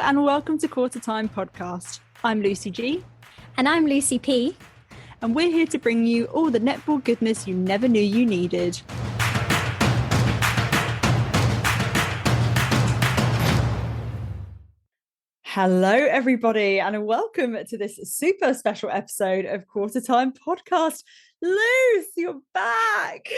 and welcome to Qtr Time podcast. I'm Lucy G. And I'm Lucy P. And we're here to bring you all the netball goodness you never knew you needed. Hello, everybody, and welcome to this super special episode of Qtr Time podcast. Luce, you're back.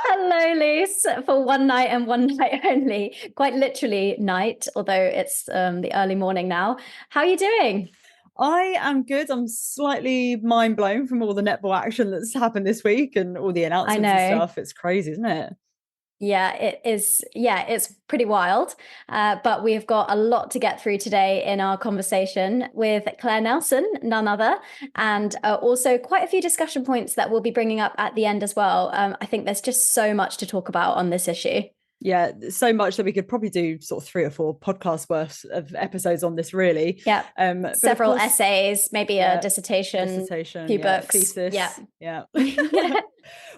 Hello, Luce, for one night and one night only. Quite literally night, although it's the early morning now. How are you doing? I am good. I'm slightly mind blown from all the netball action that's happened this week and all the announcements and stuff. It's crazy, isn't it? Yeah, it is. Yeah, it's pretty wild. But we've got a lot to get through today in our conversation with Claire Nelson, none other, and also quite a few discussion points that we'll be bringing up at the end as well. I think there's just so much to talk about on this issue. Yeah, so much that we could probably do sort of 3 or 4 podcasts worth of episodes on this, really. Yeah. Several essays, maybe a dissertation, few books. Thesis. Yeah.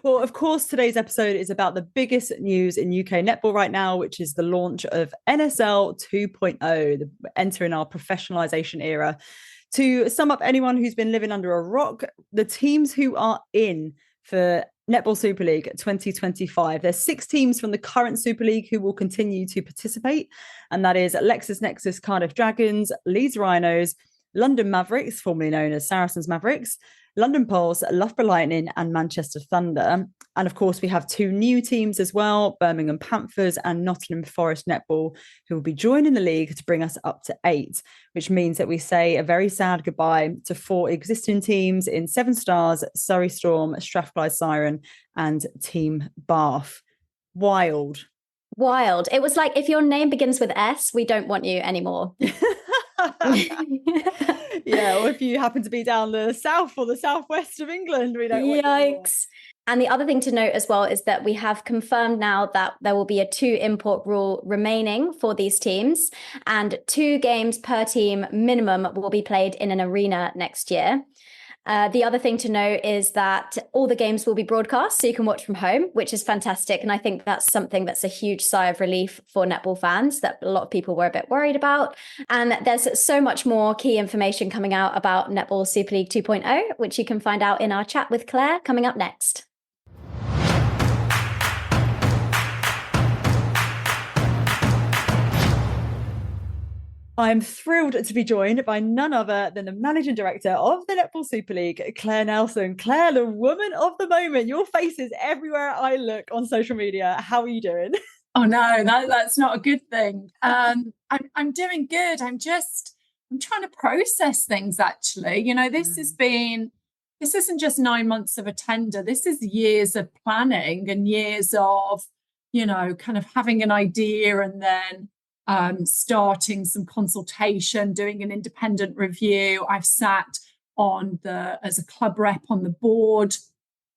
Well, of course, today's episode is about the biggest news in UK netball right now, which is the launch of NSL 2.0, entering our professionalisation era. To sum up anyone who's been living under a rock, the teams who are in for Netball Super League 2025. There's 6 teams from the current Super League who will continue to participate, and that is LexisNexis Cardiff Dragons, Leeds Rhinos, London Mavericks, formerly known as Saracens Mavericks, London Pulse, Loughborough Lightning and Manchester Thunder. And of course, we have 2 new teams as well, Birmingham Panthers and Nottingham Forest Netball, who will be joining the league to bring us up to 8, which means that we say a very sad goodbye to 4 existing teams in 7 Stars, Surrey Storm, Strathclyde Siren and Team Bath. Wild. It was like, if your name begins with S, we don't want you anymore. Yeah, or if you happen to be down the south or the southwest of England, we don't want you anymore. And the other thing to note as well is that we have confirmed now that there will be a 2 import rule remaining for these teams, and 2 games per team minimum will be played in an arena next year. The other thing to note is that all the games will be broadcast, so you can watch from home, which is fantastic. And I think that's something that's a huge sigh of relief for netball fans that a lot of people were a bit worried about. And there's so much more key information coming out about Netball Super League 2.0, which you can find out in our chat with Claire coming up next. I'm thrilled to be joined by none other than the Managing Director of the Netball Super League, Claire Nelson. Claire, the woman of the moment. Your face is everywhere I look on social media. How are you doing? Oh no, that's not a good thing. I'm doing good. I'm trying to process things, actually. You know, this isn't just 9 months of a tender. This is years of planning and years of, you know, kind of having an idea and then starting some consultation, doing an independent review. I've sat as a club rep on the board.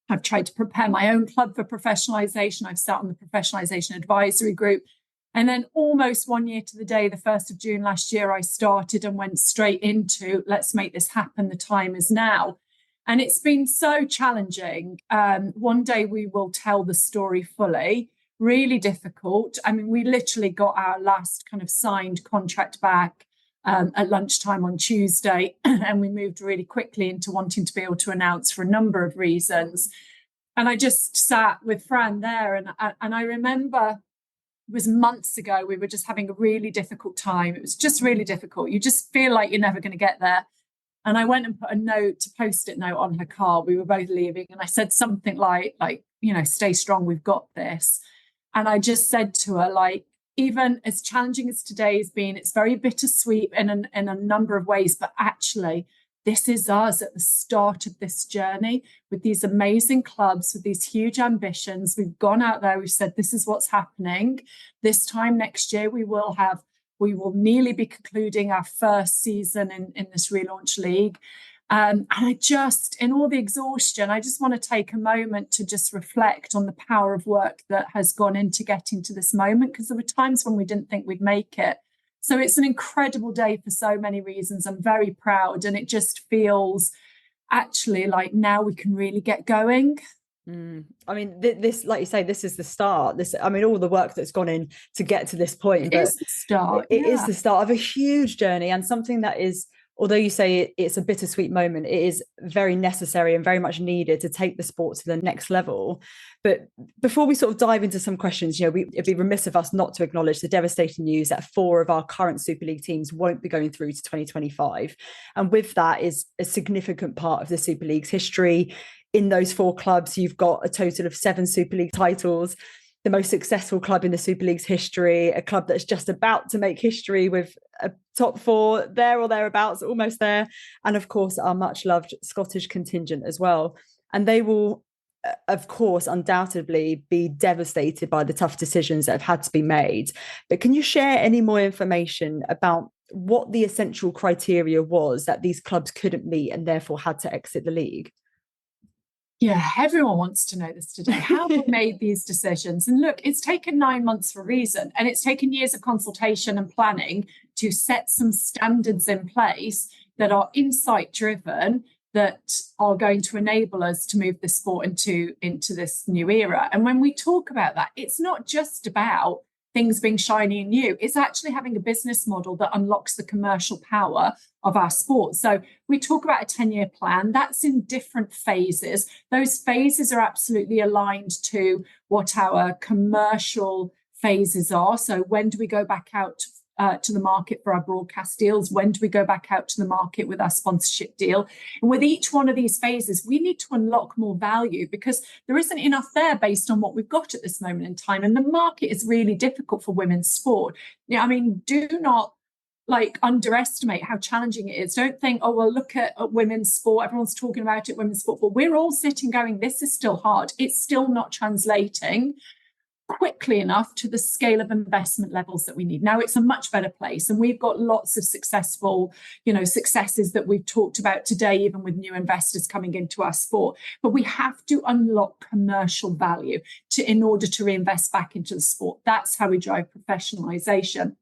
I've tried to prepare my own club for professionalisation. I've sat on the professionalisation advisory group. And then almost 1 year to the day, the 1st of June last year, I started and went straight into, let's make this happen. The time is now. And it's been so challenging. One day we will tell the story fully. Really difficult. I mean, we literally got our last kind of signed contract back at lunchtime on Tuesday, and we moved really quickly into wanting to be able to announce for a number of reasons. And I just sat with Fran there, and I remember it was months ago, we were just having a really difficult time. It was just really difficult. You just feel like you're never going to get there. And I went and put a post-it note on her car. We were both leaving, and I said something like, you know, stay strong, we've got this. And I just said to her, like, even as challenging as today has been, it's very bittersweet in a number of ways, but actually this is us at the start of this journey with these amazing clubs, with these huge ambitions. We've gone out there, we've said, this is what's happening. This time next year, we will nearly be concluding our first season in this relaunch league. And I just, in all the exhaustion, I just want to take a moment to just reflect on the power of work that has gone into getting to this moment, because there were times when we didn't think we'd make it. So it's an incredible day for so many reasons. I'm very proud, and it just feels actually like now we can really get going. I mean, this, like you say, this is the start. I mean, all the work that's gone in to get to this point. It is the start. It is the start of a huge journey, and something that is, although you say it's a bittersweet moment, it is very necessary and very much needed to take the sport to the next level. But before we sort of dive into some questions, it'd be remiss of us not to acknowledge the devastating news that 4 of our current Super League teams won't be going through to 2025. And with that is a significant part of the Super League's history. In those 4 clubs, you've got a total of 7 Super League titles, the most successful club in the Super League's history, a club that's just about to make history with a top 4 there or thereabouts, almost there. And of course, our much loved Scottish contingent as well. And they will, of course, undoubtedly be devastated by the tough decisions that have had to be made. But can you share any more information about what the essential criteria was that these clubs couldn't meet and therefore had to exit the league? Yeah, everyone wants to know this today. How we made these decisions. And look, it's taken 9 months for a reason. And it's taken years of consultation and planning to set some standards in place that are insight driven, that are going to enable us to move the sport into this new era. And when we talk about that, it's not just about things being shiny and new. It's actually having a business model that unlocks the commercial power of our sport. So we talk about a 10-year plan. That's in different phases. Those phases are absolutely aligned to what our commercial phases are. So when do we go back out to the market for our broadcast deals? When do we go back out to the market with our sponsorship deal? And with each one of these phases, we need to unlock more value because there isn't enough there based on what we've got at this moment in time. And the market is really difficult for women's sport. I mean, do not underestimate how challenging it is. Don't think, oh, well, look at women's sport. Everyone's talking about it, women's football. We're all sitting going, this is still hard. It's still not translating quickly enough to the scale of investment levels that we need. Now it's a much better place. And we've got lots of successful, successes that we've talked about today, even with new investors coming into our sport. But we have to unlock commercial value in order to reinvest back into the sport. That's how we drive professionalisation.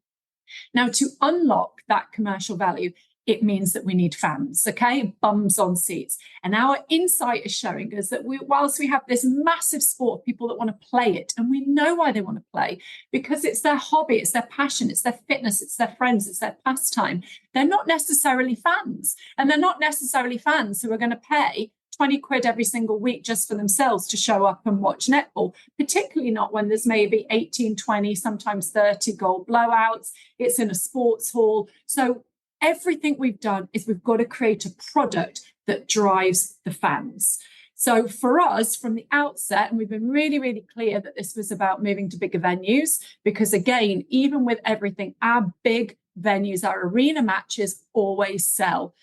Now, to unlock that commercial value, it means that we need fans, okay? Bums on seats. And our insight is showing us that whilst we have this massive sport of people that want to play it, and we know why they want to play, because it's their hobby, it's their passion, it's their fitness, it's their friends, it's their pastime, they're not necessarily fans. And they're not necessarily fans who are going to pay 20 quid every single week just for themselves to show up and watch netball, particularly not when there's maybe 18, 20, sometimes 30 goal blowouts. It's in a sports hall. So everything we've done is we've got to create a product that drives the fans. So for us from the outset, and we've been really, really clear that this was about moving to bigger venues, because again, even with everything, our big venues, our arena matches always sell.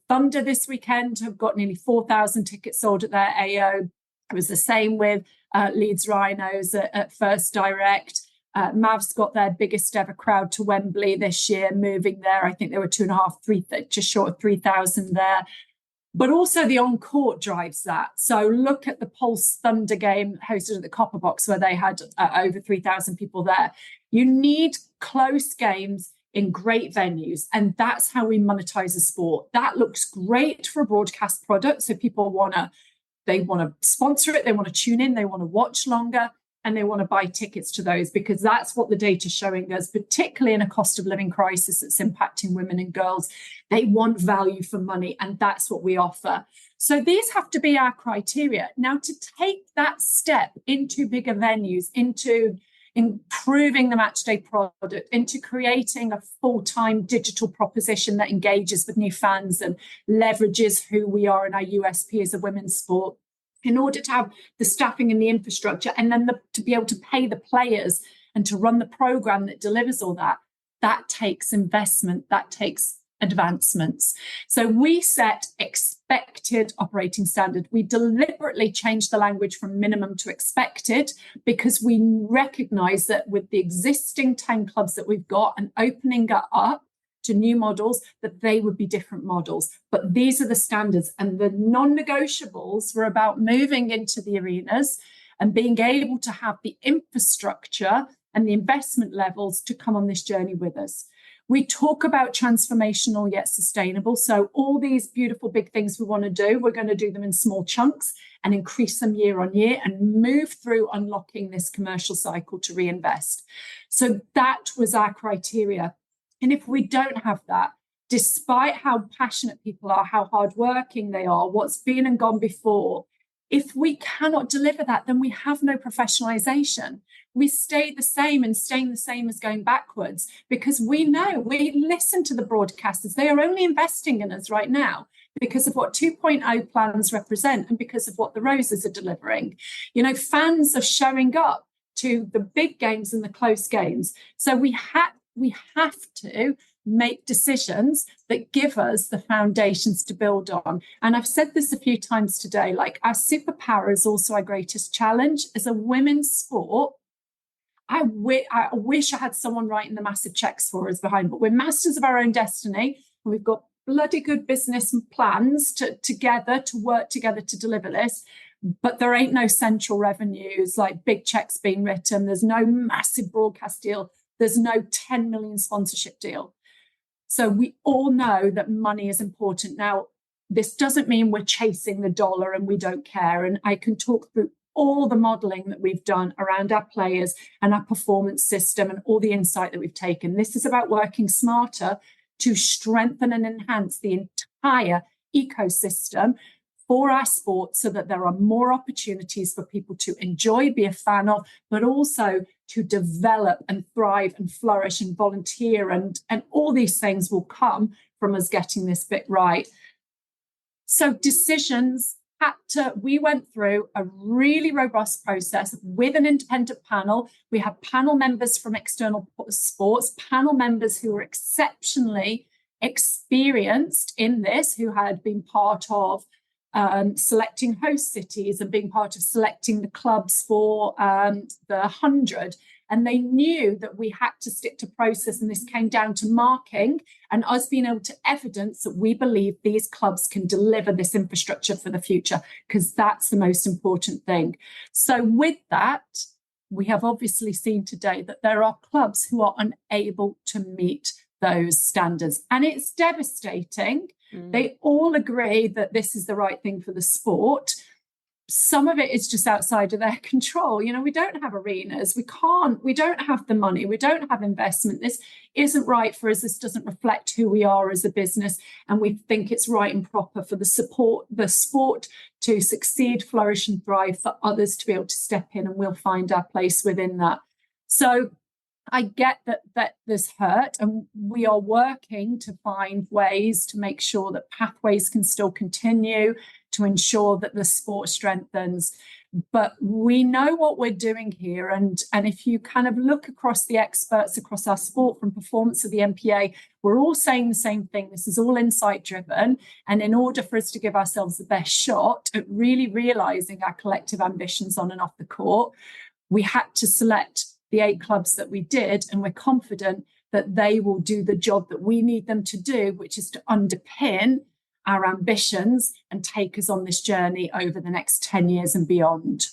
Thunder this weekend have got nearly 4,000 tickets sold at their AO. It was the same with Leeds Rhinos at First Direct. Mavs got their biggest ever crowd to Wembley this year, moving there. I think there were 2,500, just short of 3,000 there. But also the on-court drives that. So look at the Pulse Thunder game hosted at the Copper Box, where they had over 3,000 people there. You need close games in great venues, and that's how we monetize a sport. That looks great for a broadcast product. So people want to sponsor it, they want to tune in, they want to watch longer, and they want to buy tickets to those, because that's what the data is showing us, particularly in a cost of living crisis that's impacting women and girls. They want value for money, and that's what we offer. So these have to be our criteria. Now, to take that step into bigger venues, into improving the matchday product, into creating a full-time digital proposition that engages with new fans and leverages who we are and our USP as a women's sport, in order to have the staffing and the infrastructure, and then to be able to pay the players and to run the program that delivers all that, that takes investment, that takes advancements. So we set expected operating standard. We deliberately changed the language from minimum to expected, because we recognize that with the existing 10 clubs that we've got and opening up to new models, that they would be different models. But these are the standards, and the non-negotiables were about moving into the arenas and being able to have the infrastructure and the investment levels to come on this journey with us. We talk about transformational yet sustainable. So all these beautiful big things we want to do, we're going to do them in small chunks and increase them year on year and move through unlocking this commercial cycle to reinvest. So that was our criteria. And if we don't have that, despite how passionate people are, how hardworking they are, what's been and gone before, if we cannot deliver that, then we have no professionalization. We stay the same, and staying the same is going backwards, because we know, we listen to the broadcasters. They are only investing in us right now because of what 2.0 plans represent and because of what the Roses are delivering. You know, fans are showing up to the big games and the close games. So we have to make decisions that give us the foundations to build on. And I've said this a few times today, like, our superpower is also our greatest challenge. As a women's sport, I wish I had someone writing the massive checks for us behind, but we're masters of our own destiny. And we've got bloody good business and plans to work together to deliver this. But there ain't no central revenues, like big checks being written. There's no massive broadcast deal. There's no 10 million sponsorship deal. So we all know that money is important. Now, this doesn't mean we're chasing the dollar and we don't care. And I can talk through all the modeling that we've done around our players and our performance system and all the insight that we've taken. This is about working smarter to strengthen and enhance the entire ecosystem for our sport, so that there are more opportunities for people to enjoy, be a fan of, but also to develop and thrive and flourish and volunteer. And all these things will come from us getting this bit right. So decisions we went through a really robust process with an independent panel. We have panel members from external sports, panel members who were exceptionally experienced in this, who had been part of selecting host cities and being part of selecting the clubs for the 100. And they knew that we had to stick to process. And this came down to marking and us being able to evidence that we believe these clubs can deliver this infrastructure for the future, because that's the most important thing. So with that, we have obviously seen today that there are clubs who are unable to meet those standards. And it's devastating. They all agree that this is the right thing for the sport. Some of it is just outside of their control. You know, we don't have arenas. We don't have the money. We don't have investment. This isn't right for us. This doesn't reflect who we are as a business. And we think it's right and proper for the sport to succeed, flourish and thrive, for others to be able to step in, and we'll find our place within that. So I get that there's hurt, and we are working to find ways to make sure that pathways can still continue, to ensure that the sport strengthens. But we know what we're doing here. And if you kind of look across the experts across our sport, from performance to the MPA, we're all saying the same thing. This is all insight driven. And in order for us to give ourselves the best shot at really realizing our collective ambitions on and off the court, we had to select the 8 clubs that we did, and we're confident that they will do the job that we need them to do, which is to underpin our ambitions and take us on this journey over the next 10 years and beyond.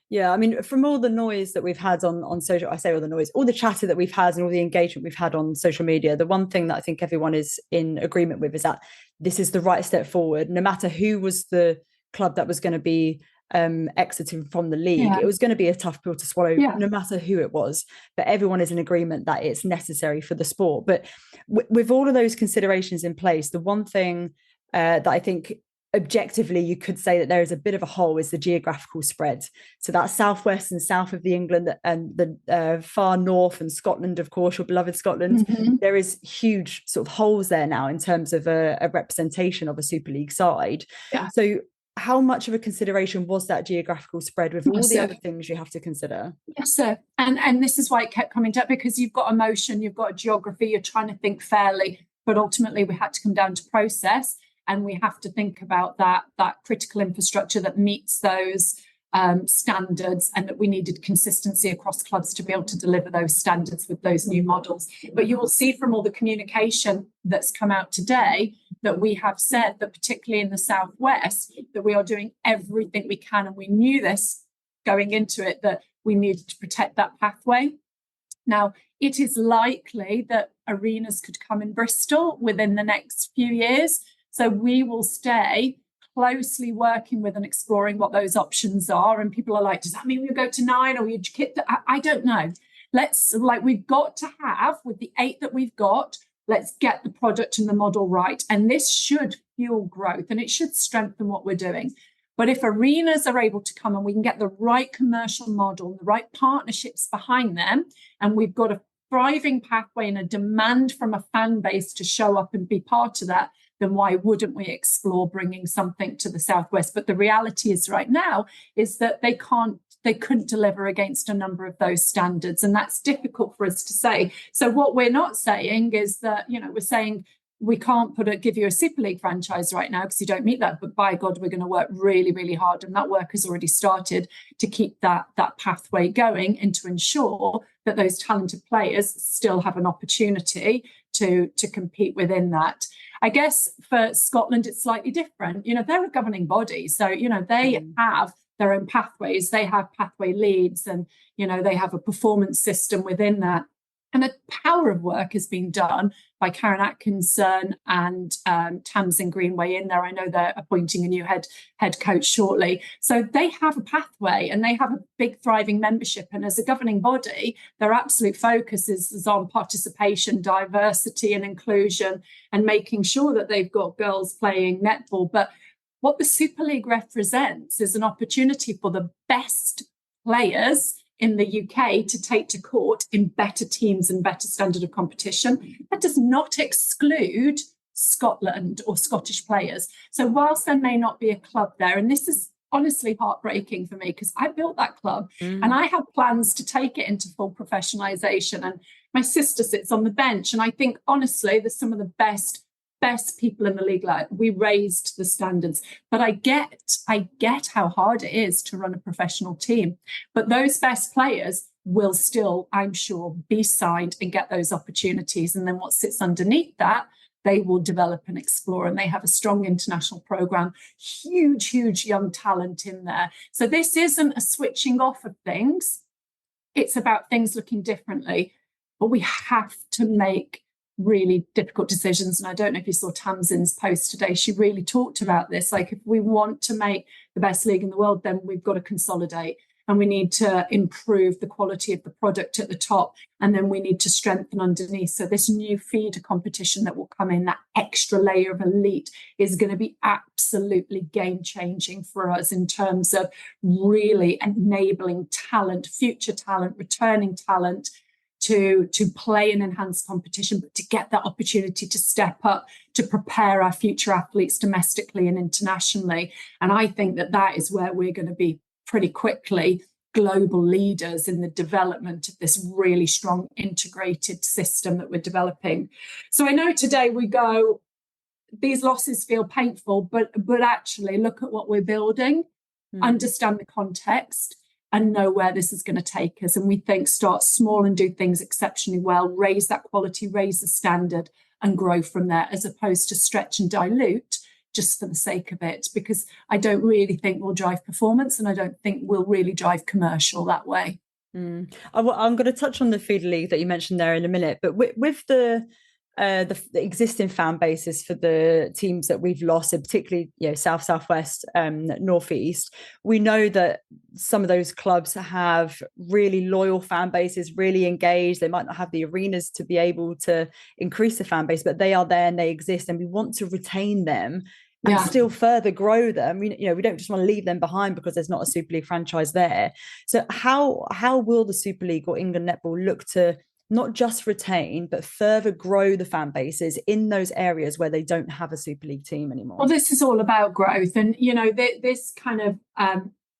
Yeah, I mean, from all the noise that we've had on social, I say all the noise, all the chatter that we've had and all the engagement we've had on social media, the one thing that I think everyone is in agreement with is that this is the right step forward. No matter who was the club that was going to be exiting from the league, it was going to be a tough pill to swallow, no matter who it was, but everyone is in agreement that it's necessary for the sport. But with all of those considerations in place, the one thing that I think objectively you could say that there is a bit of a hole is the geographical spread. So that southwest and south of the England and the far north and Scotland, of course, your beloved Scotland, there is huge sort of holes there now in terms of a representation of a Super League side. So how much of a consideration was that geographical spread with all the other things you have to consider? Yes, sir. And this is why it kept coming up, because you've got emotion, you've got geography, you're trying to think fairly, but ultimately we had to come down to process, and we have to think about that critical infrastructure that meets those standards, and that we needed consistency across clubs to be able to deliver those standards with those new models. But you will see from all the communication that's come out today that we have said that, particularly in the Southwest, that we are doing everything we can, and we knew this going into it, that we needed to protect that pathway. Now, it is likely that arenas could come in Bristol within the next few years. So we will stay closely working with and exploring what those options are. And people are like, does that mean we go to 9 or you kit? I don't know. We've got to have, with the 8 that we've got, let's get the product and the model right. And this should fuel growth and it should strengthen what we're doing. But if arenas are able to come and we can get the right commercial model, the right partnerships behind them, and we've got a thriving pathway and a demand from a fan base to show up and be part of that, then why wouldn't we explore bringing something to the Southwest? But the reality is right now is that they couldn't deliver against a number of those standards. And that's difficult for us to say. So what we're not saying is that, we're saying we can't give you a Super League franchise right now because you don't meet that. But by God, we're going to work really, really hard. And that work has already started to keep that pathway going and to ensure that those talented players still have an opportunity to compete within that. I guess for Scotland, it's slightly different. They're a governing body. So, they have their own pathways. They have pathway leads and, they have a performance system within that. And a power of work has been done by Karen Atkinson and Tamsin Greenway in there. I know they're appointing a new head coach shortly. So they have a pathway and they have a big thriving membership. And as a governing body, their absolute focus is on participation, diversity and inclusion and making sure that they've got girls playing netball. But what the Super League represents is an opportunity for the best players in the UK to take to court in better teams and better standard of competition. That does not exclude Scotland or Scottish players. So whilst there may not be a club there, and this is honestly heartbreaking for me because I built that club and I have plans to take it into full professionalisation. And my sister sits on the bench. And I think, honestly, there's some of the best people in the league. Like, we raised the standards, but I get how hard it is to run a professional team. But those best players will still, I'm sure, be signed and get those opportunities. And then what sits underneath that, they will develop and explore. And they have a strong international program, huge young talent in there. So this isn't a switching off of things. It's about things looking differently, but we have to make really difficult decisions. And I don't know if you saw Tamsin's post today. She really talked about this. Like, if we want to make the best league in the world, then we've got to consolidate and we need to improve the quality of the product at the top. And then we need to strengthen underneath. So this new feeder competition that will come in, that extra layer of elite, is going to be absolutely game changing for us in terms of really enabling talent, future talent, returning talent, to play in enhanced competition, but to get that opportunity to step up, to prepare our future athletes domestically and internationally. And I think that is where we're going to be pretty quickly global leaders in the development of this really strong integrated system that we're developing. So I know today we go, these losses feel painful, but actually look at what we're building, understand the context, and know where this is going to take us. And we think start small and do things exceptionally well, raise that quality, raise the standard and grow from there, as opposed to stretch and dilute just for the sake of it, because I don't really think we'll drive performance and I don't think we'll really drive commercial that way. I'm going to touch on the feeder league that you mentioned there in a minute, but with the existing fan bases for the teams that we've lost, and particularly Southwest, Northeast, we know that some of those clubs have really loyal fan bases, really engaged. They might not have the arenas to be able to increase the fan base, but they are there and they exist, and we want to retain them and still further grow them. We don't just want to leave them behind because there's not a Super League franchise there. So how will the Super League or England Netball look to not just retain, but further grow the fan bases in those areas where they don't have a Super League team anymore? Well, this is all about growth. And, this kind of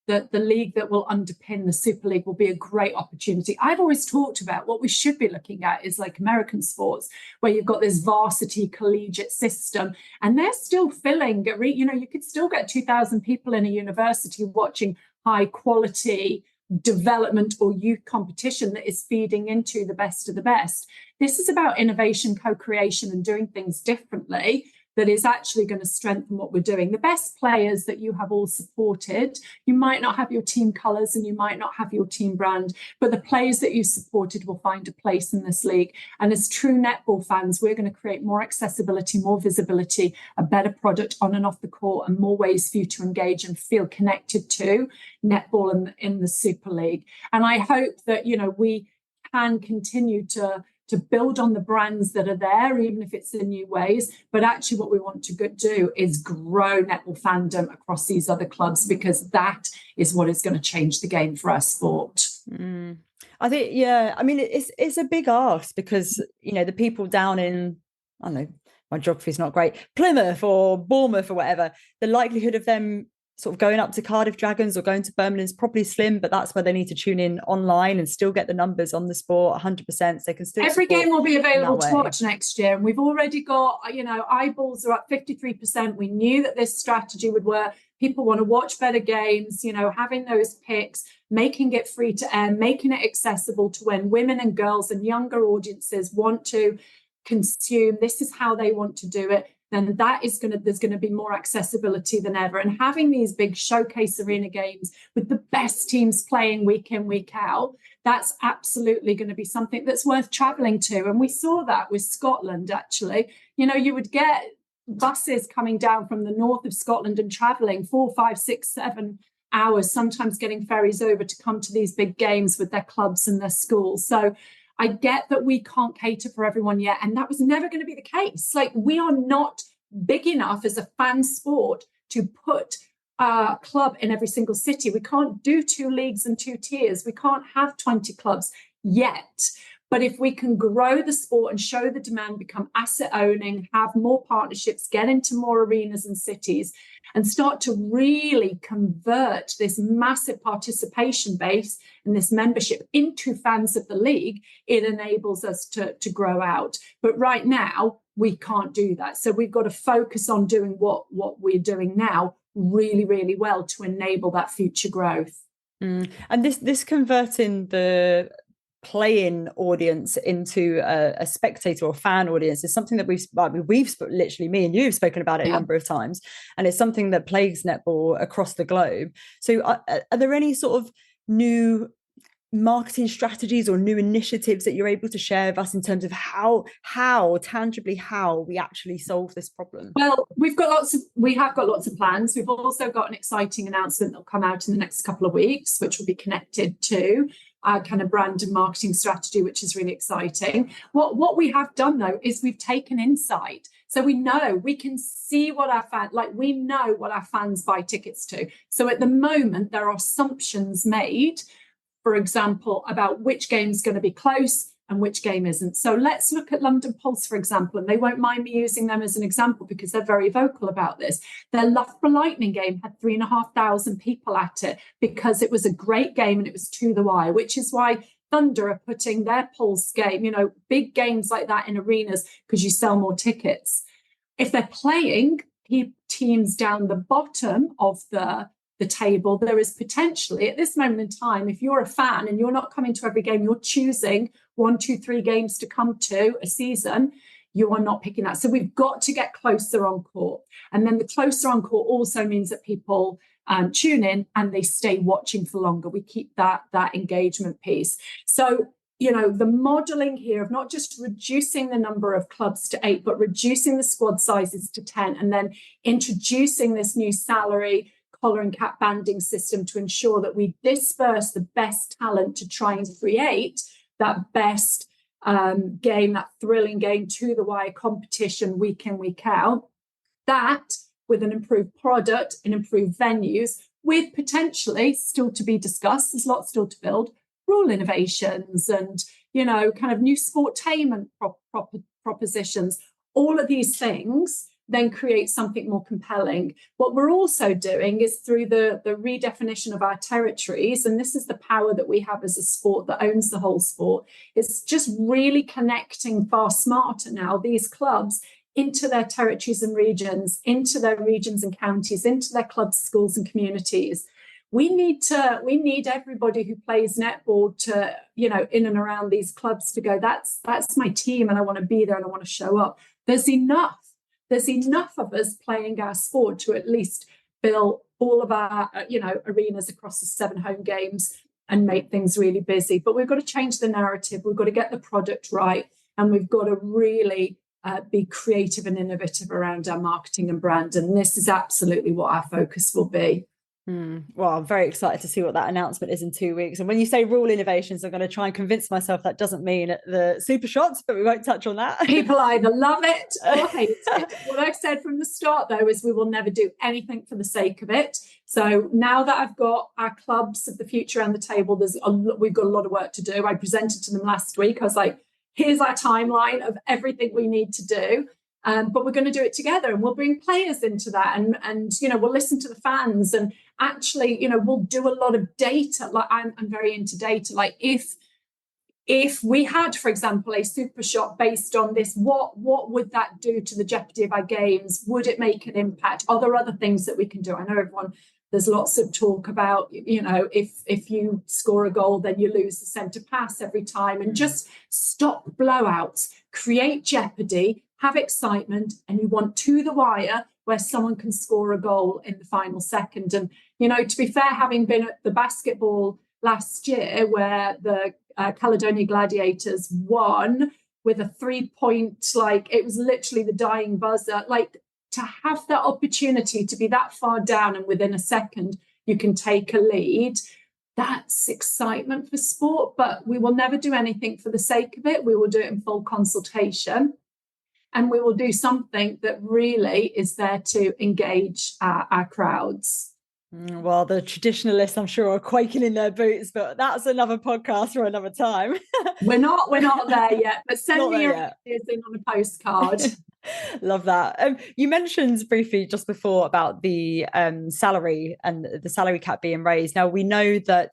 the league that will underpin the Super League will be a great opportunity. I've always talked about what we should be looking at is like American sports, where you've got this varsity collegiate system, and they're still filling, you could still get 2,000 people in a university watching high quality development or youth competition that is feeding into the best of the best. This is about innovation, co-creation, and doing things differently. that is actually going to strengthen what we're doing. The best players that you have all supported, you might not have your team colours and you might not have your team brand, but the players that you supported will find a place in this league. And as true netball fans, we're going to create more accessibility, more visibility, a better product on and off the court, and more ways for you to engage and feel connected to netball in the Super League. And I hope that, we can continue to build on the brands that are there, even if it's in new ways. But actually what we want to do is grow netball fandom across these other clubs, because that is what is going to change the game for our sport. I think, I mean, it's a big ask, because, the people down in, I don't know, my geography is not great, Plymouth or Bournemouth or whatever, the likelihood of them sort of going up to Cardiff Dragons or going to Birmingham is probably slim, but that's where they need to tune in online and still get the numbers on the sport 100%. So they can still every game will be available to watch next year, and we've already got eyeballs are up 53%. We knew that this strategy would work. People want to watch better games, having those picks, making it free to air, making it accessible to when women and girls and younger audiences want to consume. This is how they want to do it. Then there's going to be more accessibility than ever. And having these big showcase arena games with the best teams playing week in, week out, that's absolutely going to be something that's worth traveling to. And we saw that with Scotland, actually. You would get buses coming down from the north of Scotland and traveling 4, 5, 6, 7 hours, sometimes getting ferries over to come to these big games with their clubs and their schools. So I get that we can't cater for everyone yet, and that was never going to be the case. Like, we are not big enough as a fan sport to put a club in every single city. We can't do 2 leagues and 2 tiers. We can't have 20 clubs yet. But if we can grow the sport and show the demand, become asset owning, have more partnerships, get into more arenas and cities, and start to really convert this massive participation base and this membership into fans of the league, it enables us to grow out. But right now, we can't do that. So we've got to focus on doing what we're doing now really, really well to enable that future growth. And this converting the playing audience into a spectator or fan audience is something that we've literally, me and you have spoken about it a number of times, and it's something that plagues netball across the globe. So are there any sort of new marketing strategies or new initiatives that you're able to share with us in terms of how tangibly we actually solve this problem? Well, we have got lots of plans. We've also got an exciting announcement that'll come out in the next couple of weeks, which will be connected to our kind of brand and marketing strategy, which is really exciting. What we have done, though, is we've taken insight. So we can see what we know what our fans buy tickets to. So at the moment, there are assumptions made, for example, about which game's going to be close and which game isn't. So let's look at London Pulse, for example, and they won't mind me using them as an example because they're very vocal about this. Their Loughborough Lightning game had 3,500 people at it because it was a great game and it was to the wire, which is why Thunder are putting their Pulse game, big games like that in arenas because you sell more tickets. If they're playing teams down the bottom of the table, there is potentially at this moment in time, if you're a fan and you're not coming to every game, you're choosing 1, 2, 3 games to come to a season, you are not picking that. So we've got to get closer on court. And then the closer on court also means that people tune in and they stay watching for longer. We keep that engagement piece. So, the modeling here of not just reducing the number of clubs to 8, but reducing the squad sizes to 10, and then introducing this new salary collar and cap banding system to ensure that we disperse the best talent to try and create that best game, that thrilling game to the wire competition week in, week out. That with an improved product and improved venues, with potentially still to be discussed, there's lots still to build, rule innovations and, kind of new sportainment propositions, all of these things then create something more compelling. What we're also doing is through the redefinition of our territories, and this is the power that we have as a sport that owns the whole sport, it's just really connecting far smarter now these clubs into their territories and regions, into their regions and counties, into their clubs, schools and communities. We need everybody who plays netball to, in and around these clubs to go, that's my team and I want to be there and I want to show up. There's enough there's enough of us playing our sport to at least fill all of our, arenas across the 7 home games and make things really busy. But we've got to change the narrative. We've got to get the product right. And we've got to really be creative and innovative around our marketing and brand. And this is absolutely what our focus will be. Well, I'm very excited to see what that announcement is in 2 weeks. And when you say rule innovations, I'm going to try and convince myself that doesn't mean the super shots, but we won't touch on that. People either love it or hate it. What I've said from the start, though, is we will never do anything for the sake of it. So now that I've got our clubs of the future on the table, we've got a lot of work to do. I presented to them last week. I was like, here's our timeline of everything we need to do. But we're going to do it together, and we'll bring players into that, and we'll listen to the fans, and actually, we'll do a lot of data. Like I'm very into data. Like if we had, for example, a super shot based on this, what would that do to the jeopardy of our games? Would it make an impact? Are there other things that we can do? I know there's lots of talk about, if you score a goal, then you lose the centre pass every time, and just stop blowouts, create jeopardy, have excitement, and you want to the wire where someone can score a goal in the final second. And, to be fair, having been at the basketball last year where the Caledonia Gladiators won with a 3-point, it was literally the dying buzzer, to have that opportunity to be that far down and within a second you can take a lead, that's excitement for sport. But we will never do anything for the sake of it. We will do it in full consultation. And we will do something that really is there to engage our crowds. Well, the traditionalists, I'm sure, are quaking in their boots, but that's another podcast for another time. We're not there yet, but send me your ideas in on a postcard. Love that. You mentioned briefly just before about the salary and the salary cap being raised. Now, we know that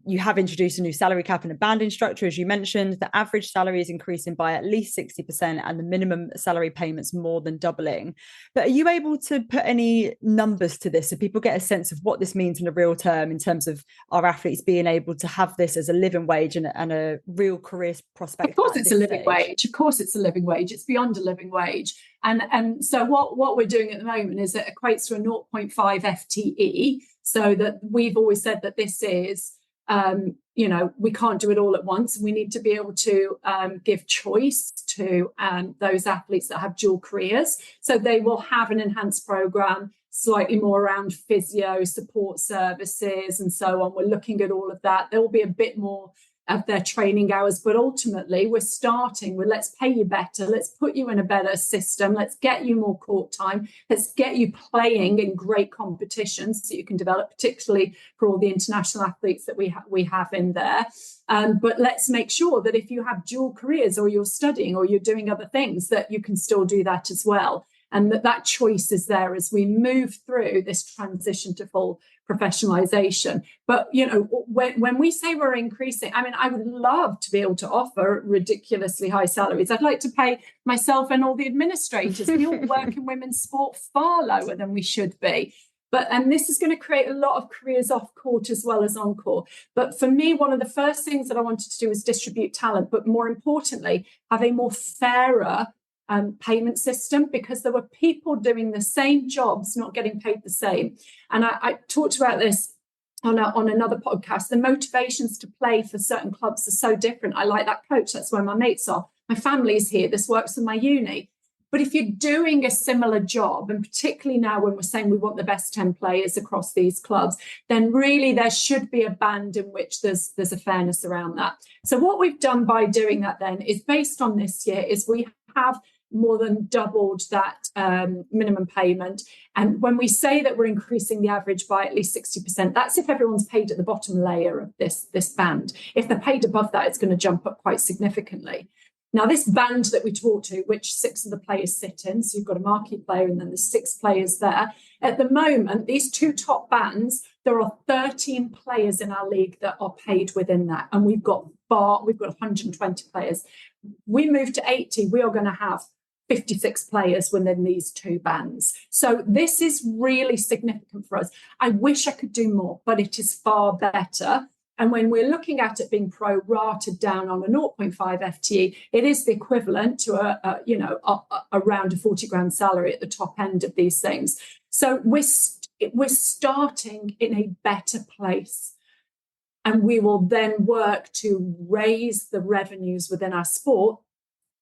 you have introduced a new salary cap and a banding structure, as you mentioned. The average salary is increasing by at least 60%, and the minimum salary payments more than doubling. But are you able to put any numbers to this so people get a sense of what this means in a real term in terms of our athletes being able to have this as a living wage and a real career prospect? Of course it's a living wage. Of course it's a living wage. It's beyond a living wage. And so what we're doing at the moment is it equates to a 0.5 FTE. So that we've always said that this is, we can't do it all at once. We need to be able to give choice to those athletes that have dual careers. So they will have an enhanced program, slightly more around physio, support services, and so on. We're looking at all of that. There will be a bit more of their training hours, but ultimately we're starting with let's pay you better, let's put you in a better system, let's get you more court time, let's get you playing in great competitions so you can develop, particularly for all the international athletes that we have in there. But let's make sure that if you have dual careers or you're studying or you're doing other things, that you can still do that as well. And that choice is there as we move through this transition to full professionalisation. But, when we say we're increasing, I would love to be able to offer ridiculously high salaries. I'd like to pay myself and all the administrators. We all work in women's sport far lower than we should be. And this is going to create a lot of careers off court as well as on court. But for me, one of the first things that I wanted to do was distribute talent, but more importantly, have a more fairer payment system, because there were people doing the same jobs not getting paid the same. And I talked about this on another podcast. The motivations to play for certain clubs are so different. I like that coach. That's where my mates are. My family's here. This works with my uni. But if you're doing a similar job, and particularly now when we're saying we want the best 10 players across these clubs, then really there should be a band in which there's a fairness around that. So what we've done by doing that then is, based on this year, is we have more than doubled that minimum payment. And when we say that we're increasing the average by at least 60%, that's if everyone's paid at the bottom layer of this band. If they're paid above that, it's going to jump up quite significantly. Now, this band that we talk to, which 6 of the players sit in, so you've got a marquee player and then there's 6 players there. At the moment, these 2 top bands, there are 13 players in our league that are paid within that. And we've got 120 players. We move to 80, we are going to have 56 players within these 2 bands. So this is really significant for us. I wish I could do more, but it is far better. And when we're looking at it being pro-rated down on a 0.5 FTE, it is the equivalent to around a 40 grand salary at the top end of these things. So we're starting in a better place. And we will then work to raise the revenues within our sport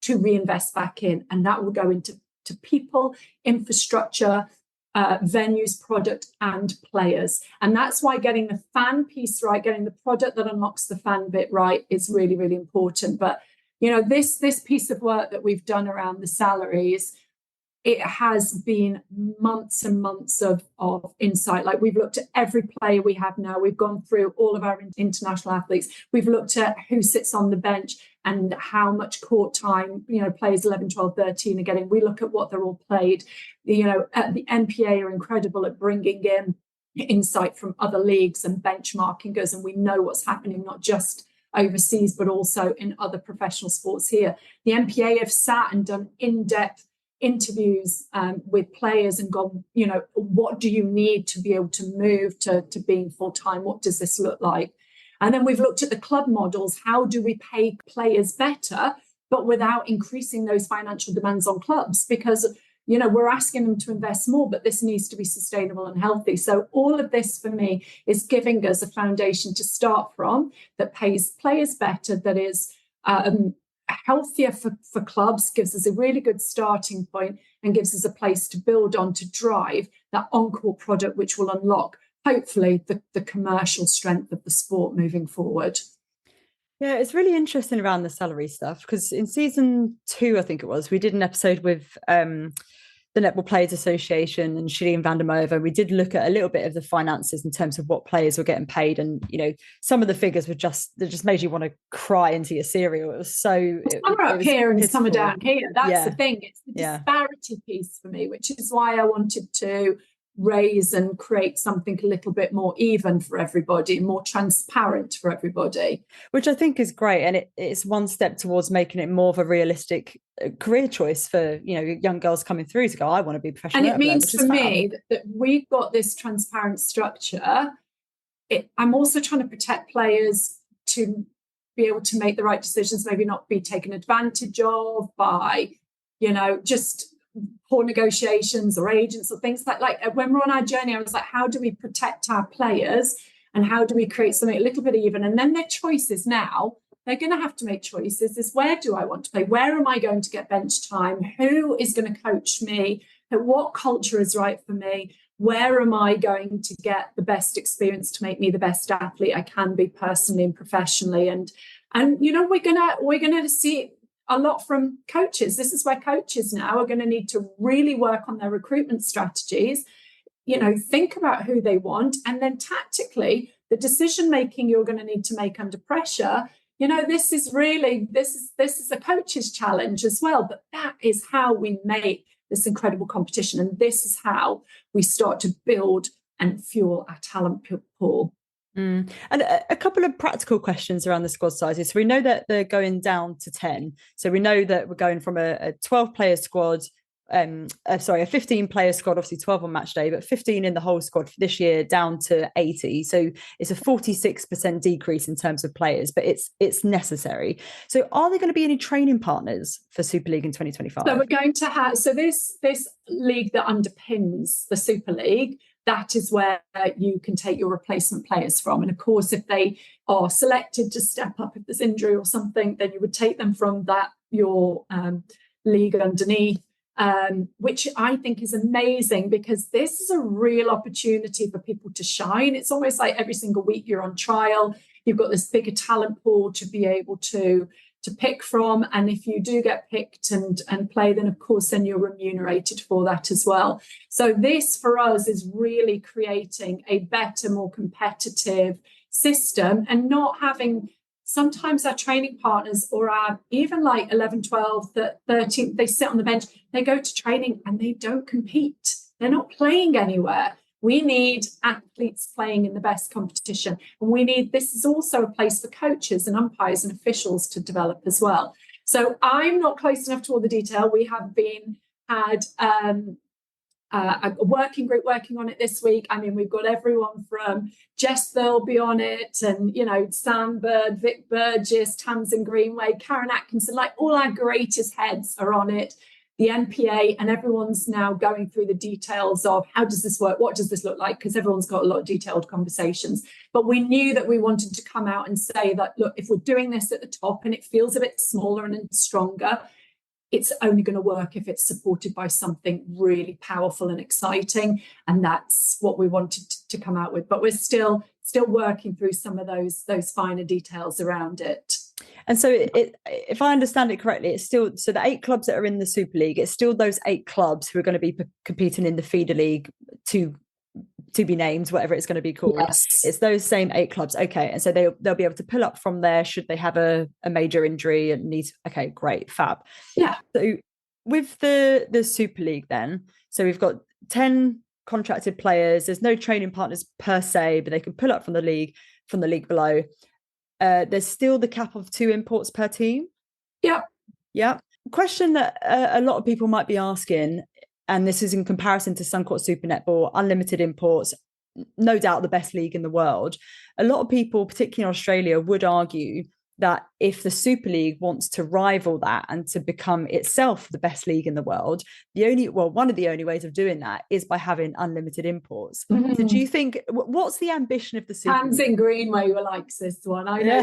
to reinvest back in. And that will go into people, infrastructure, venues, product, and players. And that's why getting the fan piece right, getting the product that unlocks the fan bit right is really, really important. But, this piece of work that we've done around the salaries, it has been months and months of insight. Like, we've looked at every player we have now. We've gone through all of our international athletes. We've looked at who sits on the bench and how much court time, players 11, 12, 13 are getting. We look at what they're all played. The NPA are incredible at bringing in insight from other leagues and benchmarking us, and we know what's happening, not just overseas, but also in other professional sports here. The NPA have sat and done in-depth interviews with players and gone, what do you need to be able to move to being full-time? What does this look like? And then we've looked at the club models. How do we pay players better, but without increasing those financial demands on clubs? Because, we're asking them to invest more, but this needs to be sustainable and healthy. So all of this for me is giving us a foundation to start from that pays players better, that is healthier for clubs, gives us a really good starting point, and gives us a place to build on to drive that on-court product, which will unlock, hopefully, the commercial strength of the sport moving forward. Yeah, it's really interesting around the salary stuff, because in season 2, I think it was, we did an episode with the Netball Players Association and Shireen van der Merwe. We did look at a little bit of the finances in terms of what players were getting paid, and some of the figures were just made you want to cry into your cereal. It was so some are up here and some are down here. That's the thing. It's the disparity piece for me, which is why I wanted to raise and create something a little bit more even for everybody, more transparent for everybody, which I think is great. And it's one step towards making it more of a realistic career choice for young girls coming through to go, I want to be professional. And it means for me that we've got this transparent structure. I'm also trying to protect players to be able to make the right decisions, maybe not be taken advantage of by just poor negotiations or agents or things like when we're on our journey, I was like, how do we protect our players and how do we create something a little bit even? And then their choices now, they're going to have to make choices. Is where do I want to play? Where am I going to get bench time? Who is going to coach me? What culture is right for me? Where am I going to get the best experience to make me the best athlete I can be personally and professionally? And we're gonna see a lot from coaches. This is where coaches now are going to need to really work on their recruitment strategies, think about who they want, and then tactically, the decision making you're going to need to make under pressure. This is a coach's challenge as well, but that is how we make this incredible competition, and this is how we start to build and fuel our talent pool. And a couple of practical questions around the squad sizes. So we know that they're going down to 10. So we know that we're going from a 12-player squad, a 15-player squad, obviously 12 on match day, but 15 in the whole squad for this year, down to 80. So it's a 46% decrease in terms of players, but it's necessary. So are there going to be any training partners for Super League in 2025? So we're going to have, this league that underpins the Super League, that is where you can take your replacement players from. And of course, if they are selected to step up, if there's injury or something, then you would take them from your league underneath, which I think is amazing, because this is a real opportunity for people to shine. It's almost like every single week you're on trial. You've got this bigger talent pool to be able to pick from, and if you do get picked and play, then of course then you're remunerated for that as well. So this for us is really creating a better, more competitive system, and not having sometimes our training partners or our even like 11, 12, 13, they sit on the bench, they go to training and they don't compete. They're not playing anywhere. We need athletes playing in the best competition. And this is also a place for coaches and umpires and officials to develop as well. So I'm not close enough to all the detail. We have had a working group working on it this week. I mean, we've got everyone from Jess Thurl be on it, and, you know, Sam Bird, Vic Burgess, Tamsin Greenway, Karen Atkinson, like all our greatest heads are on it, the NPA, and everyone's now going through the details of how does this work? What does this look like? Because everyone's got a lot of detailed conversations. But we knew that we wanted to come out and say that, look, if we're doing this at the top and it feels a bit smaller and stronger, it's only going to work if it's supported by something really powerful and exciting. And that's what we wanted to come out with. But we're still working through some of those finer details around it. And so if I understand it correctly, it's still, so the 8 clubs that are in the Super League, it's still those 8 clubs who are going to be competing in the feeder league to be named, whatever it's going to be called. Yes. It's those same 8 clubs. Okay. And so they'll be able to pull up from there should they have a major injury and need, okay, great, fab. Yeah. So with the Super League then, so we've got 10 contracted players. There's no training partners per se, but they can pull up from the league below. There's still the cap of 2 imports per team. Yeah. Question that a lot of people might be asking, and this is in comparison to Suncourt Super Netball, unlimited imports, no doubt the best league in the world. A lot of people, particularly in Australia, would argue that if the Super League wants to rival that and to become itself the best league in the world, one of the only ways of doing that is by having unlimited imports. Mm-hmm. So do you think, what's the ambition of the Super League? Tamsin Greenway likes this one. I know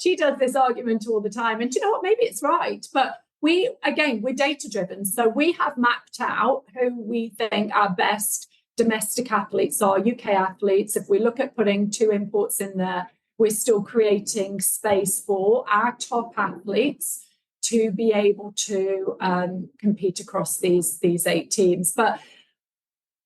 she does this argument all the time. And do you know what? Maybe it's right. But we're data driven. So we have mapped out who we think our best domestic athletes are, UK athletes. If we look at putting 2 imports in there, we're still creating space for our top athletes to be able to compete across these 8 teams. But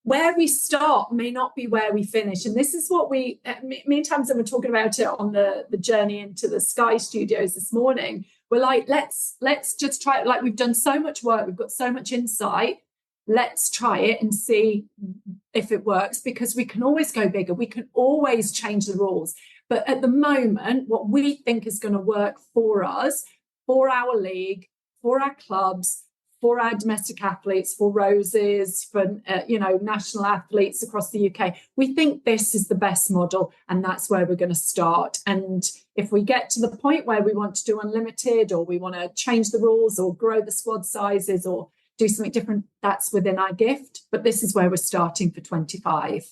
where we start may not be where we finish. And this is what me and Tamsin were talking about it on the journey into the Sky Studios this morning. We're like, let's just try it. Like, we've done so much work. We've got so much insight. Let's try it and see if it works, because we can always go bigger. We can always change the rules. But at the moment, what we think is going to work for us, for our league, for our clubs, for our domestic athletes, for Roses, for national athletes across the UK, we think this is the best model, and that's where we're going to start. And if we get to the point where we want to do unlimited, or we want to change the rules, or grow the squad sizes, or do something different, that's within our gift. But this is where we're starting for 25.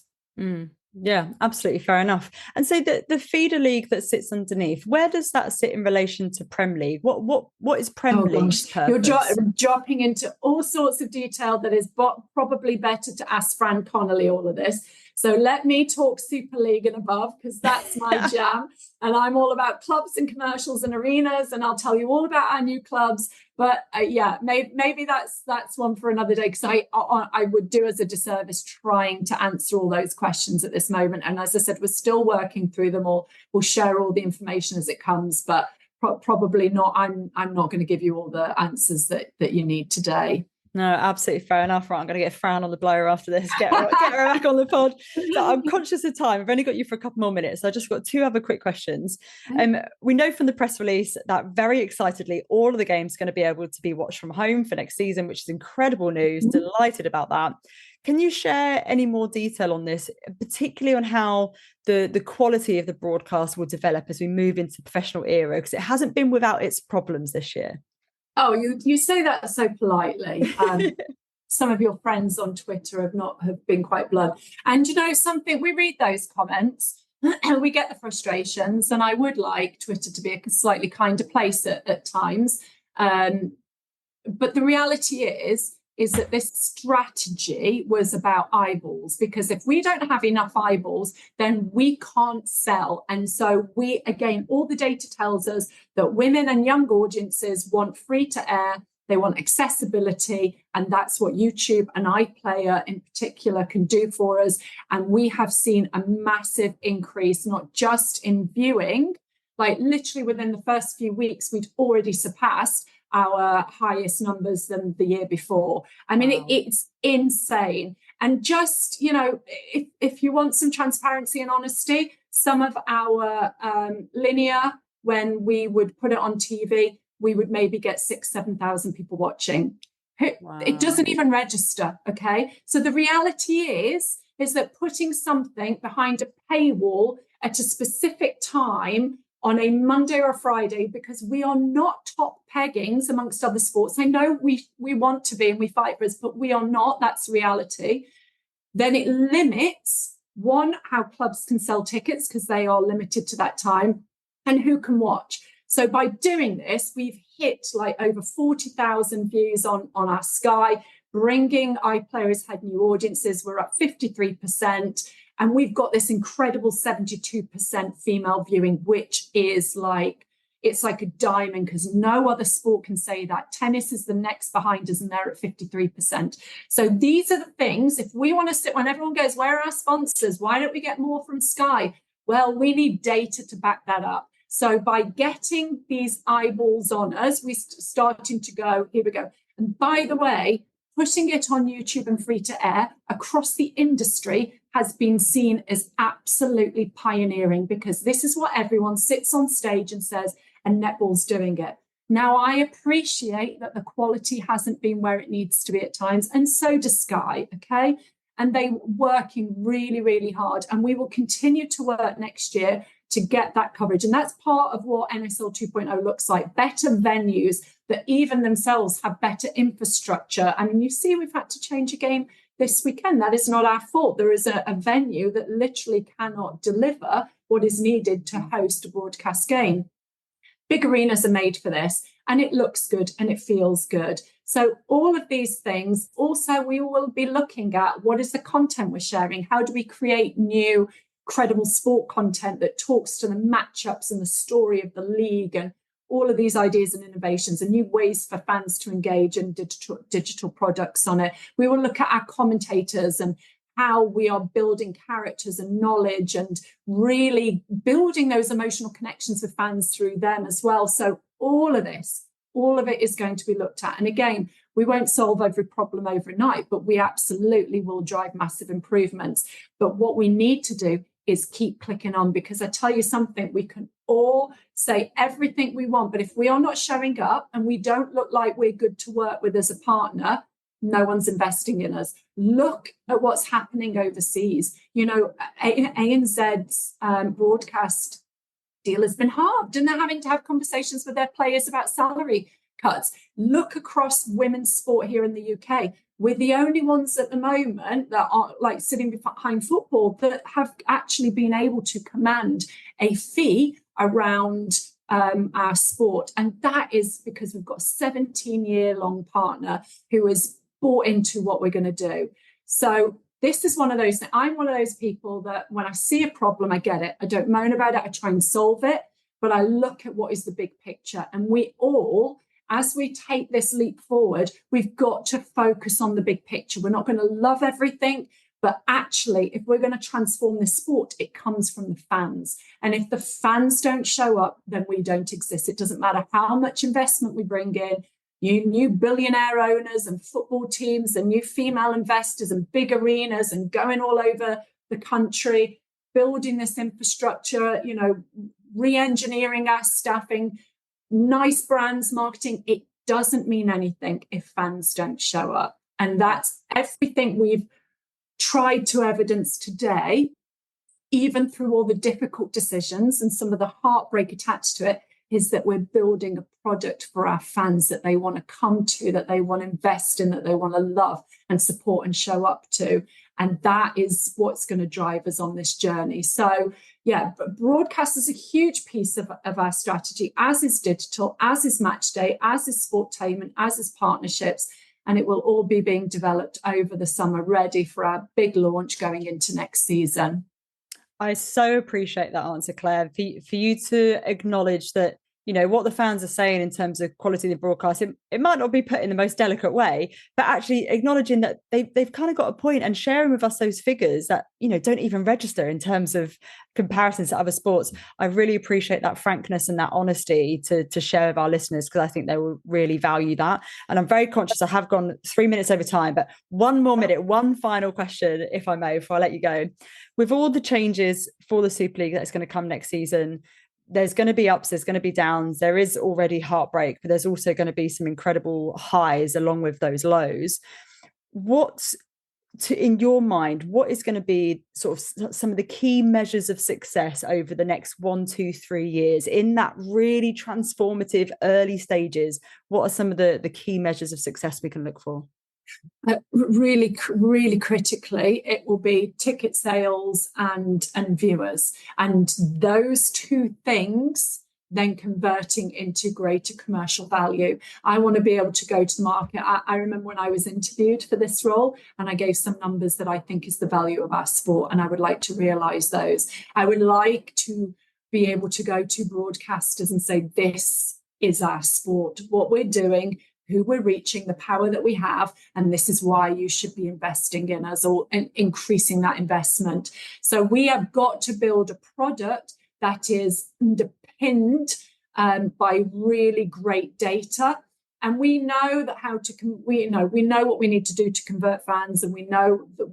Yeah, absolutely, fair enough. And so the feeder league that sits underneath, where does that sit in relation to Prem League? What is Prem League's purpose? You're dropping into all sorts of detail that is probably better to ask Fran Connolly all of this. So let me talk Super League and above, because that's my jam. And I'm all about clubs and commercials and arenas, and I'll tell you all about our new clubs. But maybe that's one for another day, because I would do us a disservice trying to answer all those questions at this moment. And as I said, we're still working through them all. We'll share all the information as it comes, but probably not. I'm not going to give you all the answers that you need today. No, absolutely fair enough. Right, I'm going to get Fran on the blower after this. Get her back on the pod. So I'm conscious of time. I've only got you for a couple more minutes. So I just got 2 other quick questions. We know from the press release that very excitedly, all of the games are going to be able to be watched from home for next season, which is incredible news. Delighted about that. Can you share any more detail on this, particularly on how the quality of the broadcast will develop as we move into the professional era? Because it hasn't been without its problems this year. Oh, you say that so politely. Some of your friends on Twitter have been quite blunt. And you know something, we read those comments and we get the frustrations. And I would like Twitter to be a slightly kinder place at times. But the reality is that this strategy was about eyeballs, because if we don't have enough eyeballs, then we can't sell. And so all the data tells us that women and young audiences want free to air, they want accessibility, and that's what YouTube and iPlayer in particular can do for us. And we have seen a massive increase, not just in viewing, like literally within the first few weeks, we'd already surpassed our highest numbers than the year before. I mean, wow. It's insane. And just, if you want some transparency and honesty, some of our linear, when we would put it on TV, we would maybe get 6,000-7,000 people watching. It doesn't even register. Okay. So the reality is that putting something behind a paywall at a specific time on a Monday or a Friday, because we are not top peggings amongst other sports. I know we want to be and we fight for us, but we are not. That's reality. Then it limits, one, how clubs can sell tickets because they are limited to that time, and who can watch. So by doing this, we've hit like over 40,000 views on our Sky, bringing iPlayers had new audiences. We're up 53%. And we've got this incredible 72% female viewing, which is like, it's like a diamond, because no other sport can say that. Tennis is the next behind us, and they're at 53%. So these are the things, if we want to sit, when everyone goes, where are our sponsors? Why don't we get more from Sky? Well, we need data to back that up. So by getting these eyeballs on us, we're starting to go, here we go. And by the way, pushing it on YouTube and free to air across the industry has been seen as absolutely pioneering, because this is what everyone sits on stage and says, and netball's doing it. Now, I appreciate that the quality hasn't been where it needs to be at times, and so does Sky, okay? And they're working really, really hard, and we will continue to work next year to get that coverage. And that's part of what NSL 2.0 looks like, better venues that even themselves have better infrastructure. I mean, you see, we've had to change a game this weekend. That is not our fault. There is a venue that literally cannot deliver what is needed to host a broadcast game. Big arenas are made for this, and it looks good and it feels good. So all of these things, also we will be looking at what is the content we're sharing? How do we create new credible sport content that talks to the matchups and the story of the league, and all of these ideas and innovations and new ways for fans to engage in digital products on it. We will look at our commentators and how we are building characters and knowledge and really building those emotional connections with fans through them as well. So all of it is going to be looked at. And again, we won't solve every problem overnight, but we absolutely will drive massive improvements. But what we need to do is keep clicking on, because I tell you something, we can all say everything we want, but if we are not showing up and we don't look like we're good to work with as a partner, no one's investing in us. Look at what's happening overseas. You know, ANZ's broadcast deal has been halved, and they're having to have conversations with their players about salary cuts. Look across women's sport here in the UK. We're the only ones at the moment that are like sitting behind football that have actually been able to command a fee around our sport. And that is because we've got a 17-year-long partner who has bought into what we're going to do. So this is one of those, I'm one of those people that when I see a problem, I get it. I don't moan about it. I try and solve it, but I look at what is the big picture. And we all, as we take this leap forward, we've got to focus on the big picture. We're not going to love everything, but actually, if we're going to transform this sport, it comes from the fans. And if the fans don't show up, then we don't exist. It doesn't matter how much investment we bring in, new billionaire owners and football teams and new female investors and big arenas and going all over the country, building this infrastructure, you know, re-engineering our staffing, nice brands, marketing. It doesn't mean anything if fans don't show up. And that's everything we've tried to evidence today, even through all the difficult decisions and some of the heartbreak attached to it, is that we're building a product for our fans that they want to come to, that they want to invest in, that they want to love and support and show up to. And that is what's going to drive us on this journey. So, yeah, but broadcast is a huge piece of our strategy, as is digital, as is match day, as is sportainment, as is partnerships. And it will all be being developed over the summer, ready for our big launch going into next season. I so appreciate that answer, Claire, for you to acknowledge that, you know, what the fans are saying in terms of quality of the broadcast, it might not be put in the most delicate way, but actually acknowledging that they've kind of got a point and sharing with us those figures that, you know, don't even register in terms of comparisons to other sports. I really appreciate that frankness and that honesty to share with our listeners, because I think they will really value that. And I'm very conscious I have gone 3 minutes over time, but one more minute, one final question, if I may, before I let you go. With all the changes for the Super League that's going to come next season, there's going to be ups, there's going to be downs, there is already heartbreak, but there's also going to be some incredible highs along with those lows. What's in your mind, what is going to be sort of some of the key measures of success over the next 1, 2, 3 years in that really transformative early stages? What are some of the key measures of success we can look for? Really, really critically, it will be ticket sales and viewers, and those two things then converting into greater commercial value. I want to be able to go to the market. I remember when I was interviewed for this role and I gave some numbers that I think is the value of our sport, and I would like to realise those. I would like to be able to go to broadcasters and say, this is our sport, what we're doing, who we're reaching, the power that we have, and this is why you should be investing in us or increasing that investment. So we have got to build a product that is underpinned by really great data, and we know that we know what we need to do to convert fans, and we know that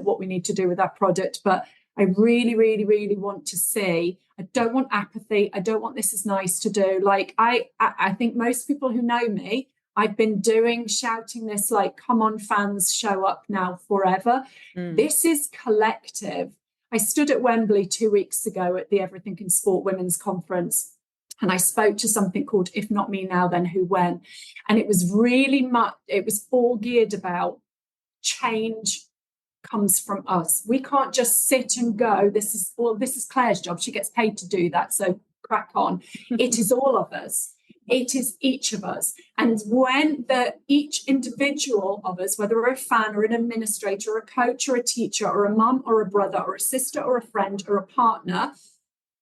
what we need to do with that product. But I really, really, really want to see. I don't want apathy. I don't want this is nice to do. Like I think most people who know me, I've been shouting this like, come on, fans, show up now forever. This is collective. I stood at Wembley 2 weeks ago at the Everything in Sport Women's Conference, and I spoke to something called If Not Me Now, Then Who When? And it was it was all geared about change comes from us. We can't just sit and go, this is Claire's job. She gets paid to do that, so crack on. It is all of us. It is each of us. And when each individual of us, whether we're a fan or an administrator or a coach or a teacher or a mum or a brother or a sister or a friend or a partner,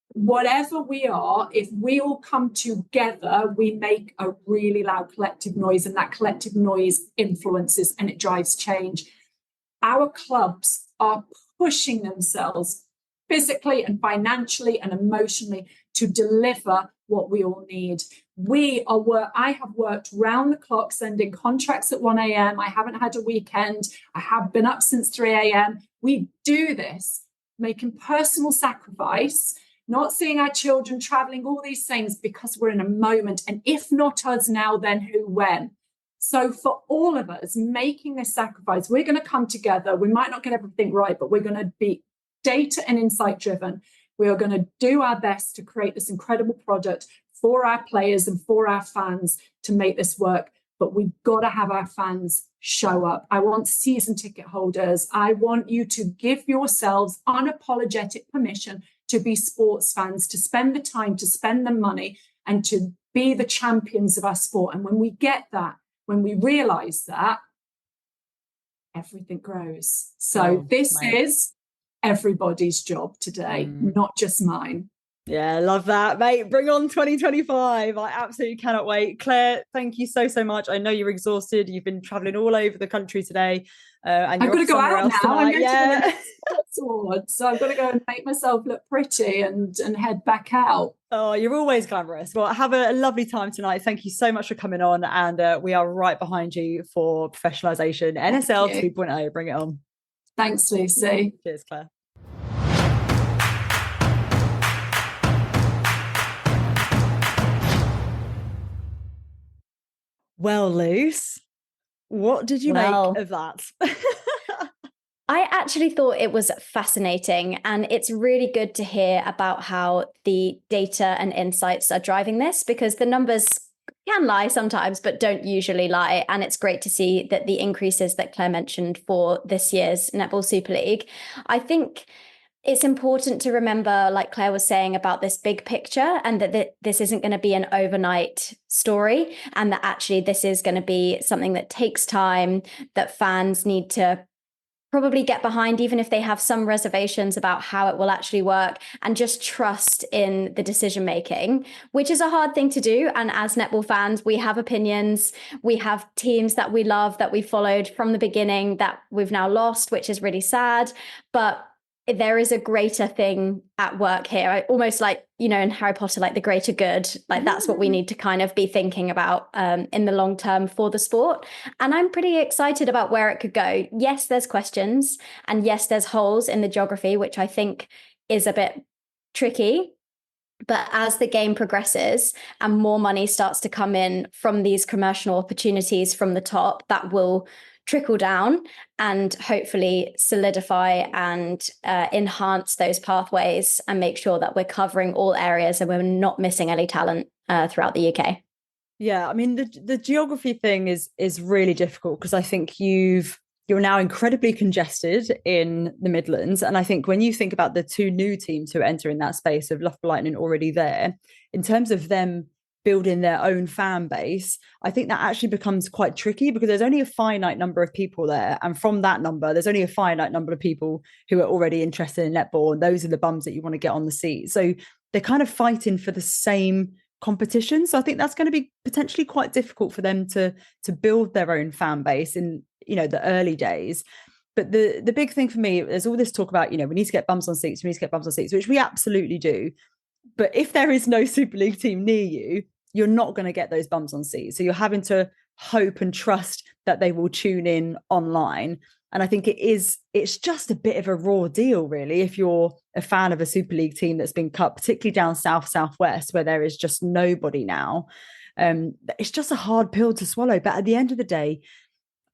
whatever we are, if we all come together, we make a really loud collective noise, and that collective noise influences and it drives change. Our clubs are pushing themselves physically and financially and emotionally to deliver what we all need. I have worked round the clock, sending contracts at 1 a.m. I haven't had a weekend. I have been up since 3 a.m. We do this, making personal sacrifice, not seeing our children traveling, all these things, because we're in a moment. And if not us now, then who, when? So for all of us making this sacrifice, we're going to come together. We might not get everything right, but we're going to be data and insight driven. We are going to do our best to create this incredible product for our players and for our fans to make this work. But we've got to have our fans show up. I want season ticket holders. I want you to give yourselves unapologetic permission to be sports fans, to spend the time, to spend the money, and to be the champions of our sport. And when we get that, when we realize that, everything grows. So this is everybody's job today, not just mine. Yeah, I love that, mate. Bring on 2025. I absolutely cannot wait. Claire, thank you so much. I know you're exhausted. You've been traveling all over the country today. And I've got to go out now. I'm going to the Sports Awards, so I've got to go and make myself look pretty and head back out. Oh, you're always glamorous. Well, have a lovely time tonight. Thank you so much for coming on, and we are right behind you for professionalisation. NSL 2.0. Bring it on. Thanks, Lucy. Cheers, Claire. Well, Luce, what did you make of that? I actually thought it was fascinating, and it's really good to hear about how the data and insights are driving this, because the numbers can lie sometimes, but don't usually lie. And it's great to see that the increases that Claire mentioned for this year's Netball Super League. I think it's important to remember, like Claire was saying, about this big picture, and that this isn't going to be an overnight story, and that actually this is going to be something that takes time, that fans need to probably get behind, even if they have some reservations about how it will actually work, and just trust in the decision making, which is a hard thing to do. And as netball fans, we have opinions. We have teams that we love, that we followed from the beginning, that we've now lost, which is really sad. But there is a greater thing at work here. I almost like, in Harry Potter, like the greater good, like that's what we need to kind of be thinking about in the long term for the sport. And I'm pretty excited about where it could go. Yes, there's questions, and yes, there's holes in the geography, which I think is a bit tricky. But as the game progresses and more money starts to come in from these commercial opportunities from the top, that will trickle down and hopefully solidify and enhance those pathways and make sure that we're covering all areas and we're not missing any talent throughout the UK. Yeah, I mean the geography thing is really difficult because I think you're now incredibly congested in the Midlands. And I think when you think about the two new teams who enter in that space of Loughborough Lightning already there, in terms of them building their own fan base, I think that actually becomes quite tricky because there's only a finite number of people there. And from that number, there's only a finite number of people who are already interested in netball. And those are the bums that you want to get on the seat. So they're kind of fighting for the same competition. So I think that's going to be potentially quite difficult for them to build their own fan base in, the early days. But the big thing for me, there's all this talk about, we need to get bums on seats, which we absolutely do. But if there is no Super League team near you, you're not going to get those bums on seats. So you're having to hope and trust that they will tune in online. And I think it's just a bit of a raw deal, really, if you're a fan of a Super League team that's been cut, particularly down southwest, where there is just nobody now. It's just a hard pill to swallow. But at the end of the day,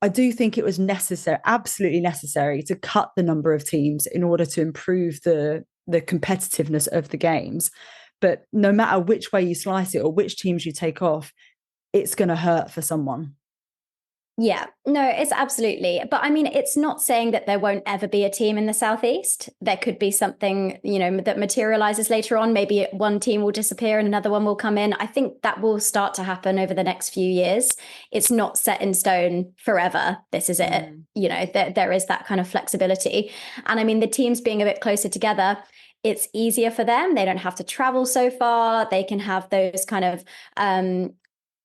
I do think it was necessary, absolutely necessary, to cut the number of teams in order to improve the competitiveness of the games. But no matter which way you slice it or which teams you take off, it's going to hurt for someone. Yeah, no, it's absolutely. But I mean, it's not saying that there won't ever be a team in the Southeast. There could be something, that materializes later on. Maybe one team will disappear and another one will come in. I think that will start to happen over the next few years. It's not set in stone forever. This is it. There is that kind of flexibility. And I mean, the teams being a bit closer together, it's easier for them. They don't have to travel so far. They can have those kind of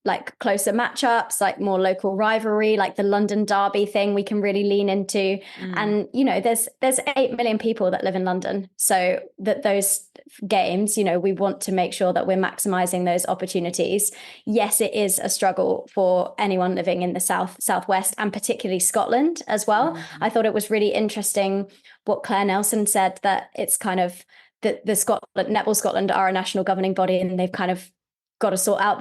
like closer matchups, like more local rivalry, like the London derby thing we can really lean into. And there's 8 million people that live in London, so that those games, we want to make sure that we're maximizing those opportunities. Yes, it is a struggle for anyone living in the southwest, and particularly Scotland as well. I thought it was really interesting what Claire Nelson said, that it's kind of the Scotland, Netball Scotland are a national governing body, and they've kind of got to sort out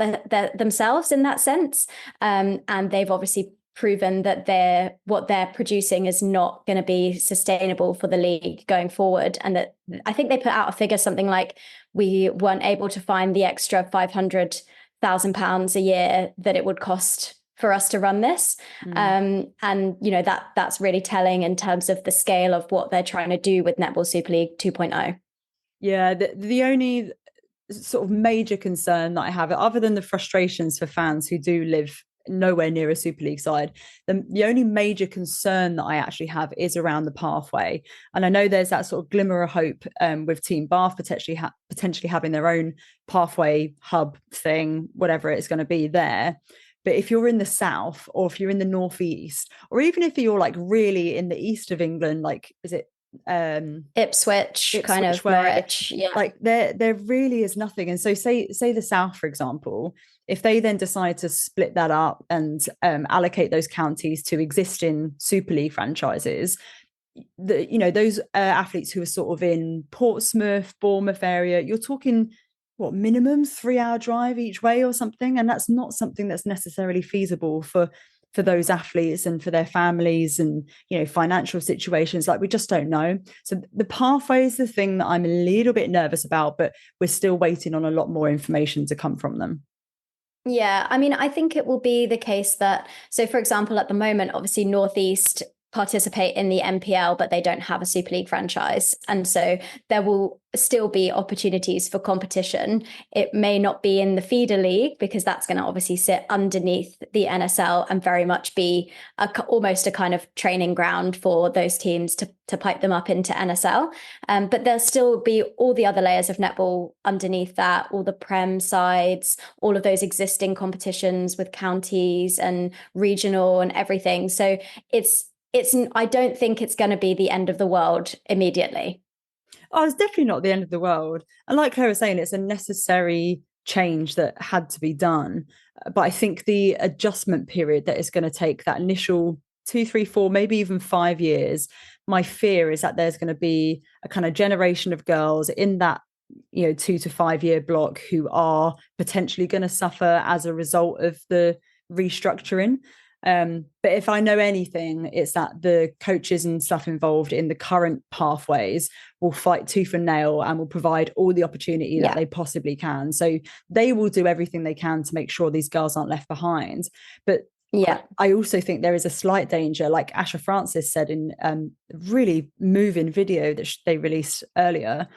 themselves in that sense. And they've obviously proven that what they're producing is not going to be sustainable for the league going forward. And that, I think they put out a figure, something like we weren't able to find the extra £500,000 a year that it would cost for us to run this. And that's really telling in terms of the scale of what they're trying to do with Netball Super League 2.0. Yeah, the only sort of major concern that I have, other than the frustrations for fans who do live nowhere near a Super League side, the only major concern that I actually have is around the pathway. And I know there's that sort of glimmer of hope with Team Bath potentially having their own pathway hub thing, whatever it's going to be there. But if you're in the south, or if you're in the northeast, or even if you're like really in the east of England, like is it Ipswich kind of Norwich, like there really is nothing. And so say the south, for example, if they then decide to split that up and allocate those counties to existing Super League franchises, those athletes who are sort of in Portsmouth, Bournemouth area, you're talking what, minimum 3-hour drive each way or something, and that's not something that's necessarily feasible for those athletes and for their families and financial situations. Like, we just don't know. So the pathway is the thing that I'm a little bit nervous about, but we're still waiting on a lot more information to come from them. Yeah, I mean, I think it will be the case that, so for example, at the moment, obviously Northeast participate in the NPL, but they don't have a Super League franchise. And so there will still be opportunities for competition. It may not be in the feeder league, because that's going to obviously sit underneath the NSL and very much be almost a kind of training ground for those teams to pipe them up into NSL. But there'll still be all the other layers of netball underneath that, all the Prem sides, all of those existing competitions with counties and regional and everything. So I don't think it's going to be the end of the world immediately. Oh, it's definitely not the end of the world. And like Claire was saying, it's a necessary change that had to be done. But I think the adjustment period that is going to take, that initial 2, 3, 4, maybe even 5 years, my fear is that there's going to be a kind of generation of girls in that 2 to 5 year block who are potentially going to suffer as a result of the restructuring. But if I know anything, it's that the coaches and stuff involved in the current pathways will fight tooth and nail and will provide all the opportunity that they possibly can. So they will do everything they can to make sure these girls aren't left behind. But I also think there is a slight danger, like Asha Francis said in a really moving video that they released earlier,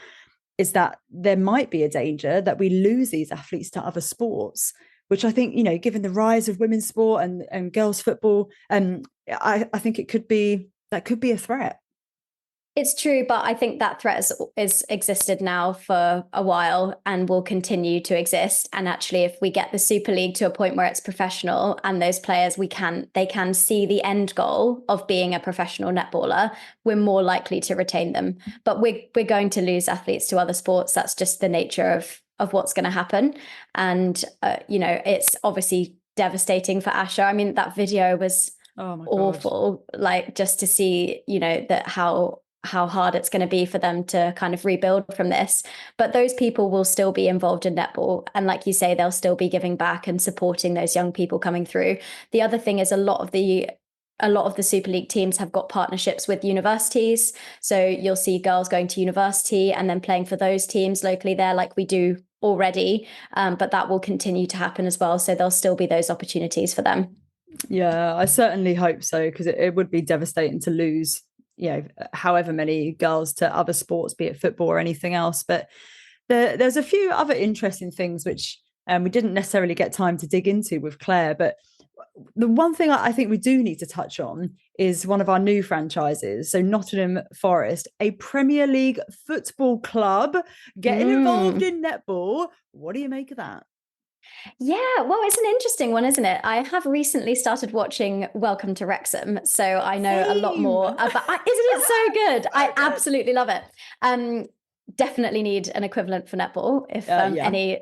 is that there might be a danger that we lose these athletes to other sports, which I think, given the rise of women's sport and girls football, I think that could be a threat. It's true, but I think that threat has existed now for a while and will continue to exist. And actually, if we get the Super League to a point where it's professional and those players, they can see the end goal of being a professional netballer, we're more likely to retain them. But we're going to lose athletes to other sports. That's just the nature of what's going to happen. And, it's obviously devastating for Asha. I mean, that video was awful, like just to see, that how hard it's going to be for them to kind of rebuild from this. But those people will still be involved in netball. And like you say, they'll still be giving back and supporting those young people coming through. The other thing is a lot of the Super League teams have got partnerships with universities. So you'll see girls going to university and then playing for those teams locally there, like we do already. But that will continue to happen as well. So there'll still be those opportunities for them. Yeah, I certainly hope so, because it would be devastating to lose however many girls to other sports, be it football or anything else. But there's a few other interesting things which we didn't necessarily get time to dig into with Claire. But the one thing I think we do need to touch on is one of our new franchises. So Nottingham Forest, a Premier League football club getting involved in netball. What do you make of that? Yeah, well, it's an interesting one, isn't it? I have recently started watching Welcome to Wrexham, so I know a lot more about. Isn't it so good? I absolutely love it. Definitely need an equivalent for netball if any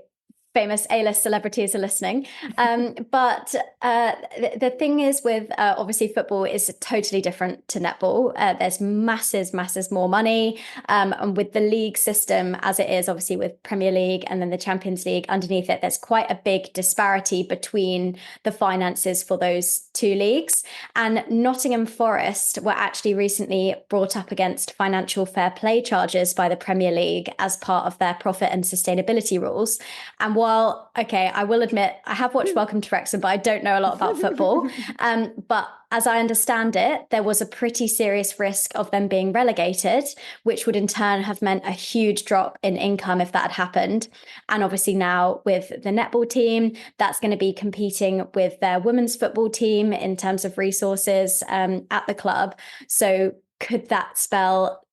famous A-list celebrities are listening. But the thing is with obviously football is totally different to netball. There's masses more money. And with the league system as it is, obviously with Premier League and then the Champions League underneath it, there's quite a big disparity between the finances for those two leagues. And Nottingham Forest were actually recently brought up against financial fair play charges by the Premier League as part of their profit and sustainability rules. And while, okay, I will admit, I have watched Welcome to Wrexham, but I don't know a lot about football. But as I understand it, there was a pretty serious risk of them being relegated, which would in turn have meant a huge drop in income if that had happened. And obviously now with the netball team, that's going to be competing with their women's football team in terms of resources at the club. So could that spell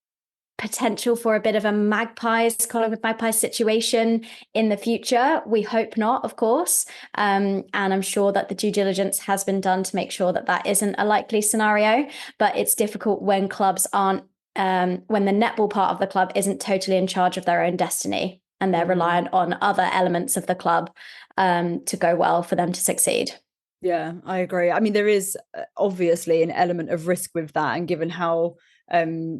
potential for a bit of a Colin with Magpies situation in the future? We hope not, of course. And I'm sure that the due diligence has been done to make sure that that isn't a likely scenario. But it's difficult when clubs aren't, when the netball part of the club isn't totally in charge of their own destiny and they're reliant on other elements of the club to go well for them to succeed. Yeah, I agree. I mean, there is obviously an element of risk with that, and given how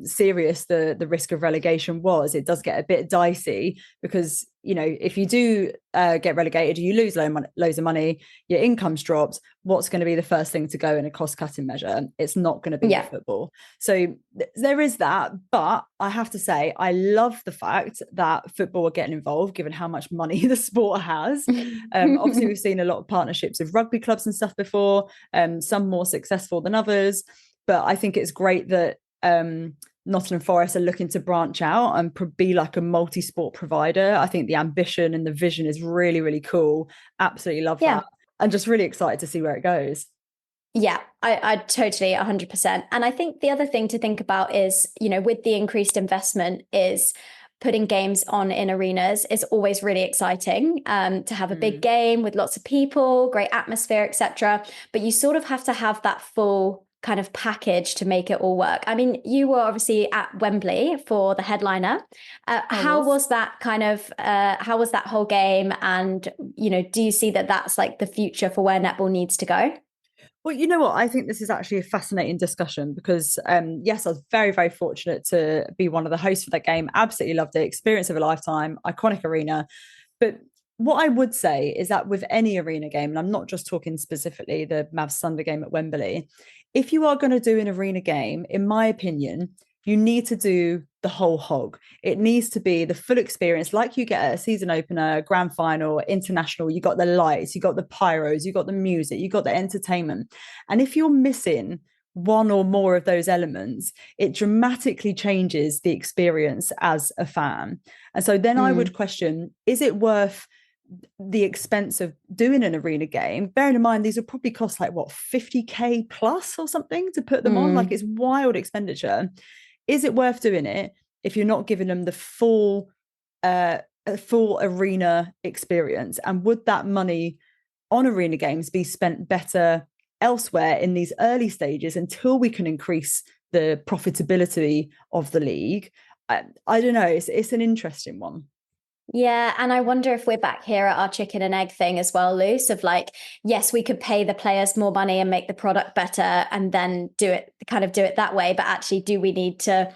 serious the risk of relegation was, it does get a bit dicey, because if you do get relegated, you lose loads of money, your income's dropped. What's going to be the first thing to go in a cost-cutting measure? It's not going to be football. So there is that. But I have to say, I love the fact that football are getting involved, given how much money the sport has. Obviously, we've seen a lot of partnerships with rugby clubs and stuff before, some more successful than others. But I think it's great that Nottingham Forest are looking to branch out and be like a multi-sport provider. I think the ambition and the vision is really, really cool. Absolutely love that. And just really excited to see where it goes. Yeah, I totally 100%. And I think the other thing to think about is, with the increased investment, is putting games on in arenas is always really exciting, to have a big game with lots of people, great atmosphere, etc. But you sort of have to have that full kind of package to make it all work. I mean, you were obviously at Wembley for the headliner. How was that whole game? And, do you see that that's like the future for where netball needs to go? Well, you know what? I think this is actually a fascinating discussion because, yes, I was very, very fortunate to be one of the hosts for that game. Absolutely loved it. Experience of a lifetime, iconic arena. But what I would say is that with any arena game, and I'm not just talking specifically the Mavs Thunder game at Wembley, if you are going to do an arena game, in my opinion, you need to do the whole hog. It needs to be the full experience, like you get at a season opener, grand final, international. You got the lights, you got the pyros, you got the music, you got the entertainment. And if you're missing one or more of those elements, it dramatically changes the experience as a fan. And so then I would question, is it worth the expense of doing an arena game? Bearing in mind, these would probably cost like what, 50k plus or something to put them on. Like, it's wild expenditure. Is it worth doing it if you're not giving them the full arena experience? And would that money on arena games be spent better elsewhere in these early stages until we can increase the profitability of the league? I don't know. It's an interesting one. Yeah, and I wonder if we're back here at our chicken and egg thing as well, Luce, of like, yes, we could pay the players more money and make the product better and then do it that way. But actually, do we need to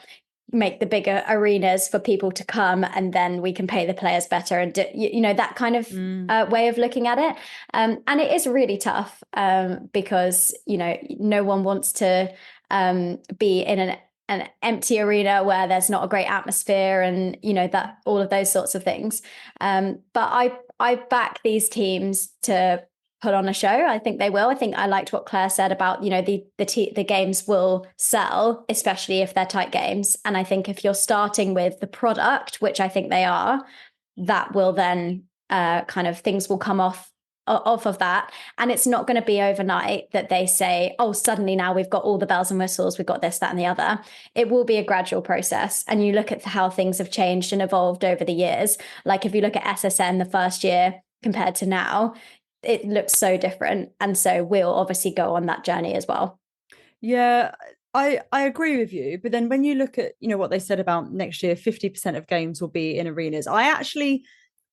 make the bigger arenas for people to come and then we can pay the players better and do, that kind of way of looking at it. And it is really tough because, no one wants to be in an empty arena where there's not a great atmosphere and that all of those sorts of things, but I back these teams to put on a show. I think they will. I think I liked what Claire said about the games will sell, especially if they're tight games. And I think if you're starting with the product, which I think they are, that will then kind of things will come off of that. And it's not going to be overnight that they say, oh, suddenly now we've got all the bells and whistles, we've got this, that, and the other. It will be a gradual process. And you look at how things have changed and evolved over the years. Like if you look at SSN the first year compared to now, it looks so different. And so we'll obviously go on that journey as well. Yeah, I agree with you. But then when you look at, what they said about next year, 50% of games will be in arenas.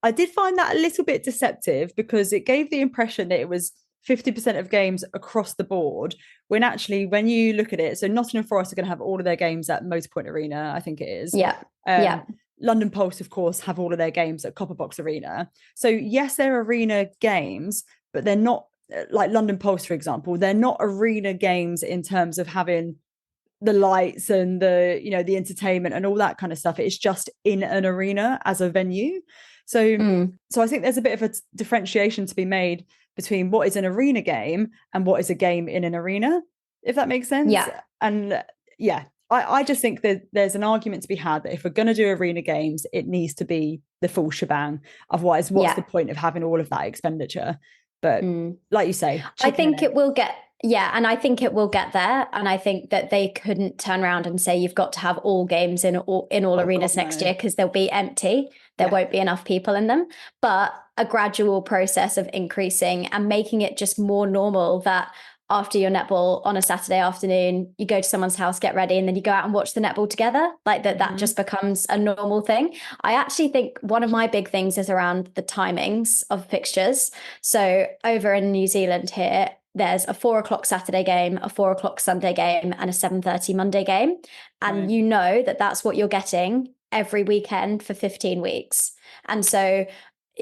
I did find that a little bit deceptive because it gave the impression that it was 50% of games across the board, when actually, when you look at it, so Nottingham Forest are going to have all of their games at Motorpoint Arena, I think it is. Yeah. London Pulse, of course, have all of their games at Copper Box Arena. So yes, they're arena games, but they're not like London Pulse, for example. They're not arena games in terms of having the lights and the entertainment and all that kind of stuff. It's just in an arena as a venue. So I think there's a bit of a differentiation to be made between what is an arena game and what is a game in an arena, if that makes sense. Yeah. And yeah, I just think that there's an argument to be had that if we're going to do arena games, it needs to be the full shebang. Otherwise, what's the point of having all of that expenditure? But like you say, I think it will get, and I think it will get there. And I think that they couldn't turn around and say you've got to have all games in all arenas next year, because they'll be empty. There won't be enough people in them. But a gradual process of increasing and making it just more normal that after your netball on a Saturday afternoon, you go to someone's house, get ready, and then you go out and watch the netball together. Like that just becomes a normal thing. I actually think one of my big things is around the timings of fixtures. So over in New Zealand here, there's a 4:00 Saturday game, a 4:00 Sunday game, and a 7:30 Monday game. And you know that that's what you're getting every weekend for 15 weeks. And so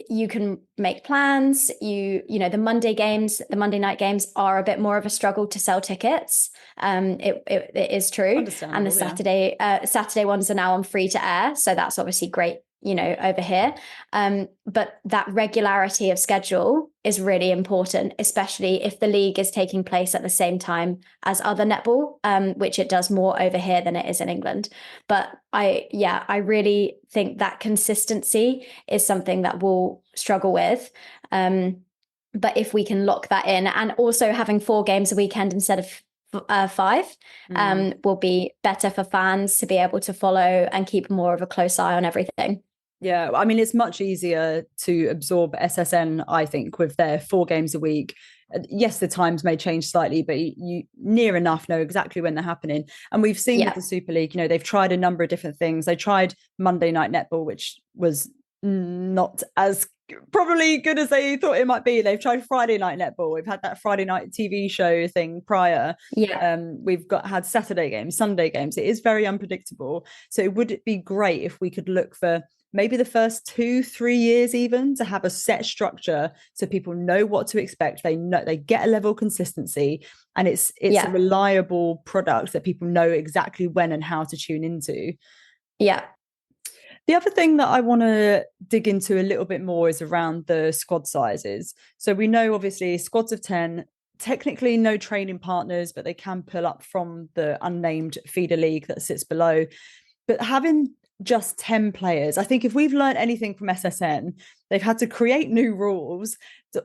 you can make plans. The Monday games, the Monday night games are a bit more of a struggle to sell tickets. It is true. And the Saturday ones are now on free to air. So that's obviously great, over here. But that regularity of schedule is really important, especially if the league is taking place at the same time as other netball, which it does more over here than it is in England. But I really think that consistency is something that we'll struggle with. But if we can lock that in, and also having 4 games a weekend instead of 5 will be better for fans to be able to follow and keep more of a close eye on everything. Yeah, I mean, it's much easier to absorb SSN, I think, with their 4 games a week. Yes, the times may change slightly, but you near enough know exactly when they're happening. And we've seen with the Super League, they've tried a number of different things. They tried Monday Night Netball, which was not as probably good as they thought it might be. They've tried Friday night netball. We've had that Friday night TV show thing prior. Yeah. We've had Saturday games, Sunday games. It is very unpredictable. So it would be great if we could look for maybe the first 2-3 years even to have a set structure so people know what to expect. They know they get a level of consistency, and it's a reliable product that people know exactly when and how to tune into. Yeah. The other thing that I want to dig into a little bit more is around the squad sizes. So we know, obviously, squads of 10, technically no training partners, but they can pull up from the unnamed feeder league that sits below. But having just 10 players, I think if we've learned anything from SSN, they've had to create new rules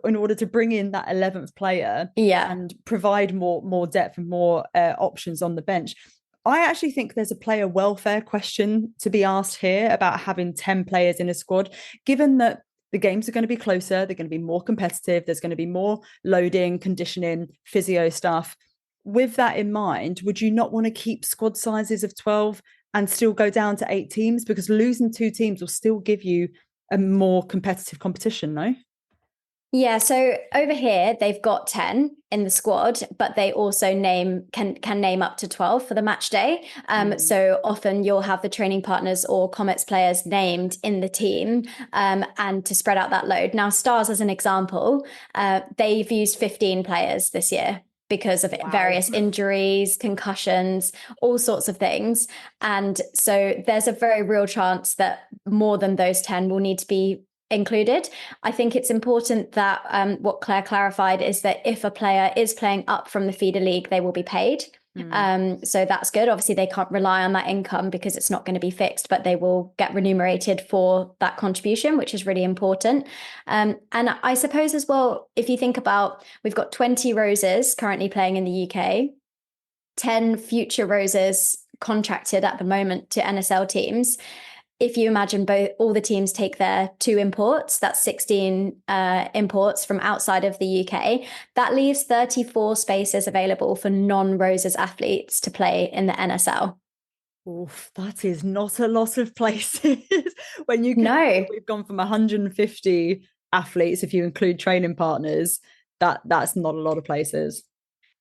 in order to bring in that 11th player and provide more depth and more options on the bench. I actually think there's a player welfare question to be asked here about having 10 players in a squad, given that the games are going to be closer, they're going to be more competitive, there's going to be more loading, conditioning, physio stuff. With that in mind, would you not want to keep squad sizes of 12 and still go down to 8 teams? Because losing 2 teams will still give you a more competitive competition, no? Yeah, so over here they've got 10 in the squad, but they also can name up to 12 for the match day. So often you'll have the training partners or Comets players named in the team, and to spread out that load. Now, Stars, as an example, they've used 15 players this year because of various injuries, concussions, all sorts of things. And so there's a very real chance that more than those 10 will need to be included. I think it's important that what Claire clarified is that if a player is playing up from the feeder league, they will be paid. So that's good. Obviously, they can't rely on that income because it's not going to be fixed, but they will get remunerated for that contribution, which is really important. And I suppose as well, if you think about, we've got 20 Roses currently playing in the UK, 10 future Roses contracted at the moment to NSL teams. If you imagine all the teams take their 2 imports, that's 16 imports from outside of the UK, that leaves 34 spaces available for non-Roses athletes to play in the NSL. Oof, that is not a lot of places. When you we've gone from 150 athletes, if you include training partners, that's not a lot of places.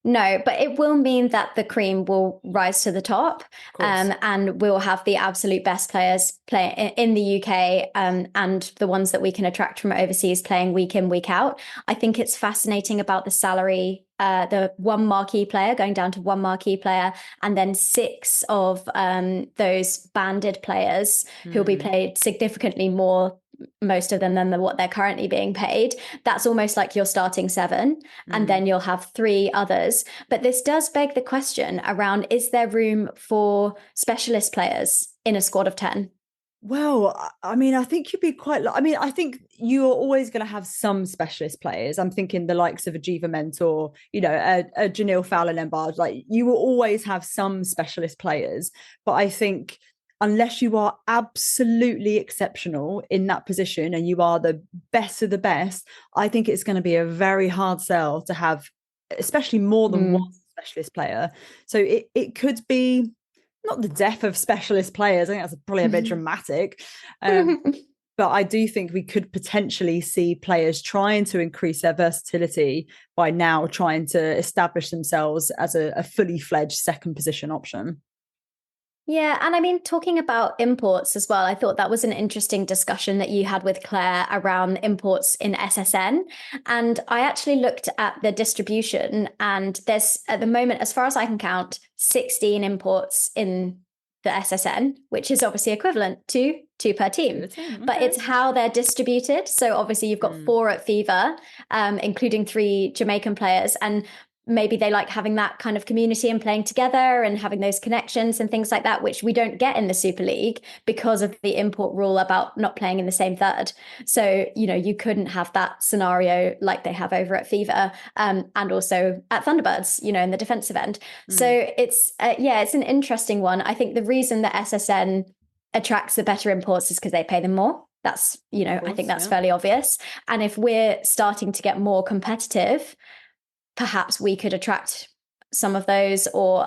No, but it will mean that the cream will rise to the top, and we'll have the absolute best players play in the UK, and the ones that we can attract from overseas playing week in, week out. I think it's fascinating about the salary, the 1 marquee player going down to 1 marquee player, and then 6 of those banded players who'll be paid significantly more, most of them, than what they're currently being paid. That's almost like your starting 7, and then you'll have 3 others. But this does beg the question around, is there room for specialist players in a squad of 10? Well, I mean, I think you'd be quite, I think you're always going to have some specialist players. I'm thinking the likes of a Jiva Mentor, a Janelle Fowler-Lembard, like you will always have some specialist players. But I think unless you are absolutely exceptional in that position and you are the best of the best, I think it's going to be a very hard sell to have, especially more than 1 specialist player. So it could be not the death of specialist players. I think that's probably a bit dramatic. But I do think we could potentially see players trying to increase their versatility by now trying to establish themselves as a fully fledged second position option. Yeah, and I mean, talking about imports as well, I thought that was an interesting discussion that you had with Claire around imports in SSN. And I actually looked at the distribution, and there's, at the moment, as far as I can count, 16 imports in the SSN, which is obviously equivalent to 2 per team. Okay. But it's how they're distributed. So obviously you've got 4 at Fever, including 3 Jamaican players. And maybe they like having that kind of community and playing together and having those connections and things like that, which we don't get in the Super League because of the import rule about not playing in the same third. So, you couldn't have that scenario like they have over at Fever, and also at Thunderbirds, in the defensive end. So it's, it's an interesting one. I think the reason that SSN attracts the better imports is because they pay them more. That's, course, I think that's fairly obvious. And if we're starting to get more competitive, perhaps we could attract some of those, or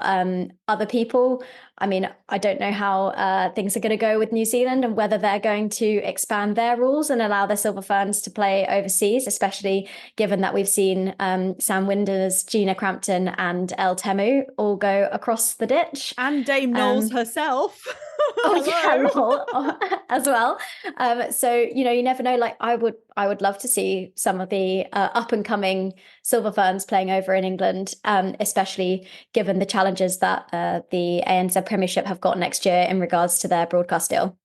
other people. I mean, I don't know how things are going to go with New Zealand and whether they're going to expand their rules and allow the Silver Ferns to play overseas, especially given that we've seen Sam Winders, Gina Crampton and El Temu all go across the ditch. And Dame Knowles herself. Oh yeah, lol, as well. So, you never know. Like I would love to see some of the up and coming Silver Ferns playing over in England, especially given the challenges that the ANZ Premiership have got next year in regards to their broadcast deal.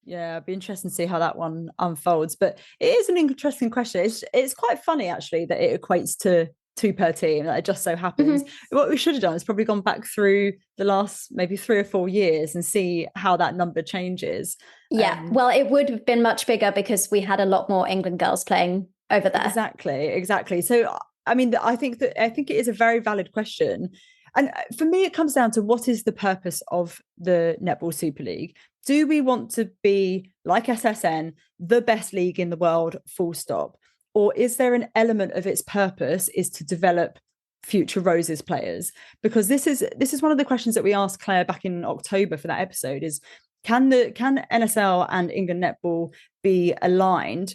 Yeah, it'd be interesting to see how that one unfolds. But it is an interesting question. It's quite funny actually that it equates to 2 per team. That it just so happens. What we should have done is probably gone back through the last maybe 3 or 4 years and see how that number changes. Yeah, well, it would have been much bigger because we had a lot more England girls playing over there. Exactly. So, I mean, I think it is a very valid question. And for me, it comes down to what is the purpose of the Netball Super League? Do we want to be, like SSN, the best league in the world, full stop? Or is there an element of its purpose is to develop future Roses players? Because this is one of the questions that we asked Claire back in October for that episode is, can NSL and England Netball be aligned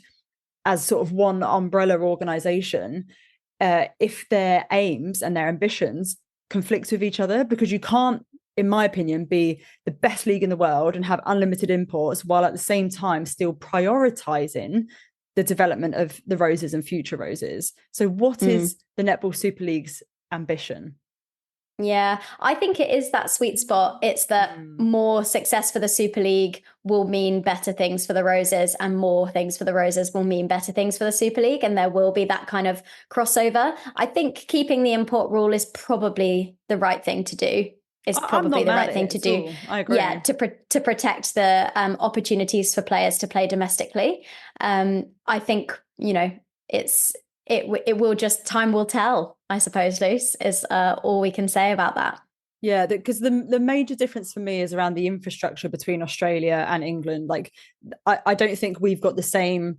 as sort of one umbrella organisation if their aims and their ambitions conflict with each other? Because you can't, in my opinion, be the best league in the world and have unlimited imports while at the same time still prioritising the development of the Roses and future Roses. So what is the Netball Super League's ambition? Yeah, I think it is that sweet spot. It's that more success for the Super League will mean better things for the Roses, and more things for the Roses will mean better things for the Super League. And there will be that kind of crossover. I think keeping the import rule is probably the right thing to do. Is probably the right thing to do. I agree. Yeah, to protect the opportunities for players to play domestically. I think, it will just, time will tell, I suppose, Luce, is all we can say about that. Yeah, because the major difference for me is around the infrastructure between Australia and England. Like, I don't think we've got the same.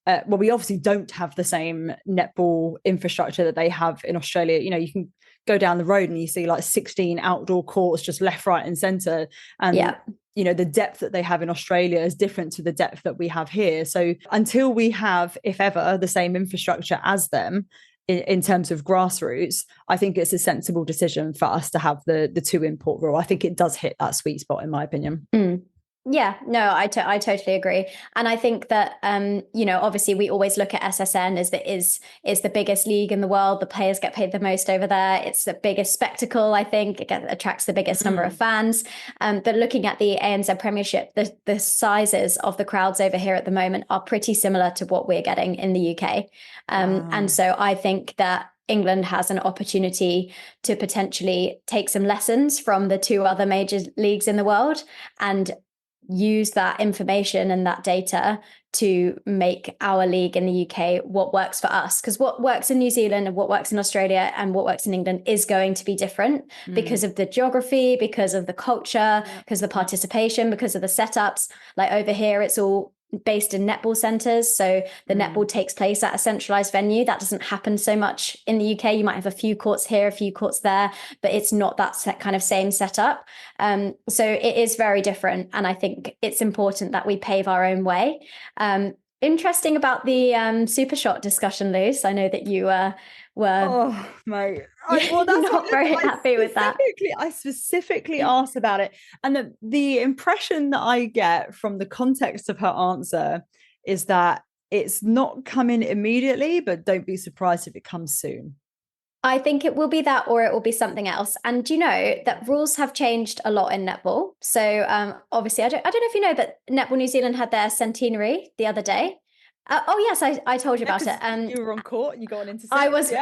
Well, we obviously don't have the same netball infrastructure that they have in Australia. You can go down the road and you see like 16 outdoor courts just left, right, and centre. And the depth that they have in Australia is different to the depth that we have here. So until we have, if ever, the same infrastructure as them in terms of grassroots, I think it's a sensible decision for us to have the 2 import rule. I think it does hit that sweet spot, in my opinion. Yeah, no, I totally agree. And I think that, obviously we always look at SSN as is the biggest league in the world. The players get paid the most over there. It's the biggest spectacle, I think. It attracts the biggest number of fans. But looking at the ANZ Premiership, the sizes of the crowds over here at the moment are pretty similar to what we're getting in the UK. And so I think that England has an opportunity to potentially take some lessons from the 2 other major leagues in the world and use that information and that data to make our league in the UK what works for us. Because what works in New Zealand and what works in Australia and what works in England is going to be different because of the geography, because of the culture, because of the participation, because of the setups. Like over here, it's all based in netball centres. So the netball takes place at a centralised venue. That doesn't happen so much in the UK. You might have a few courts here, a few courts there, but it's not that kind of same setup. So it is very different. And I think it's important that we pave our own way. Interesting about the super shot discussion, Luce. I know that you were mate. That's not very happy with that. I specifically asked about it, and the impression that I get from the context of her answer is that it's not coming immediately, but don't be surprised if it comes soon. I think it will be that, or it will be something else. And do you know that rules have changed a lot in netball? So obviously, I don't know if you know, but Netball New Zealand had their centenary the other day. Yes, I told you about it. You were on court and you got an interception. I was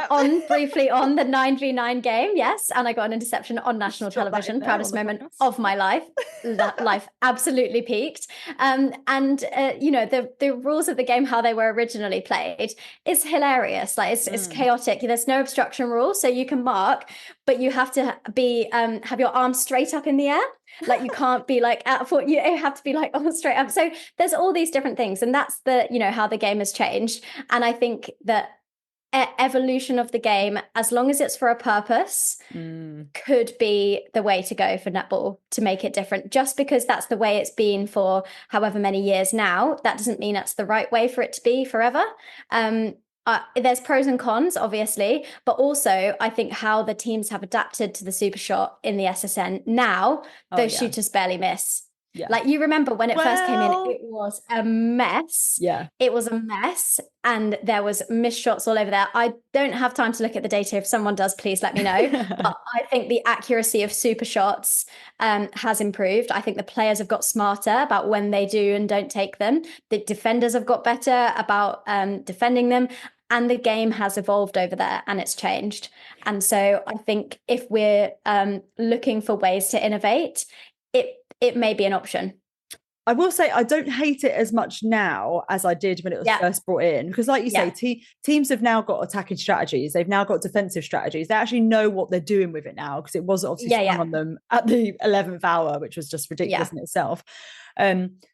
briefly on the 9v9 game, yes, and I got an interception on national television. Proudest moment of my life. That life absolutely peaked. The rules of the game, how they were originally played, is hilarious. Like it's chaotic. There's no obstruction rule, so you can mark, but you have to be have your arms straight up in the air. Like you can't be like at foot, you have to be like straight up. So there's all these different things, and that's how the game has changed. And I think that evolution of the game, as long as it's for a purpose, could be the way to go for netball to make it different. Just because that's the way it's been for however many years now, that doesn't mean that's the right way for it to be forever. There's pros and cons, obviously, but also I think how the teams have adapted to the super shot in the SSN now, those shooters barely miss. Yeah. Like, you remember when it first came in, it was a mess. Yeah. It was a mess, and there was missed shots all over there. I don't have time to look at the data. If someone does, please let me know. But I think the accuracy of super shots has improved. I think the players have got smarter about when they do and don't take them. The defenders have got better about defending them. And the game has evolved over there, and it's changed. And so I think if we're looking for ways to innovate, it may be an option. I will say I don't hate it as much now as I did when it was first brought in, because like you say, teams have now got attacking strategies. They've now got defensive strategies. They actually know what they're doing with it now, because it wasn't obviously sprung on them at the 11th hour, which was just ridiculous in itself.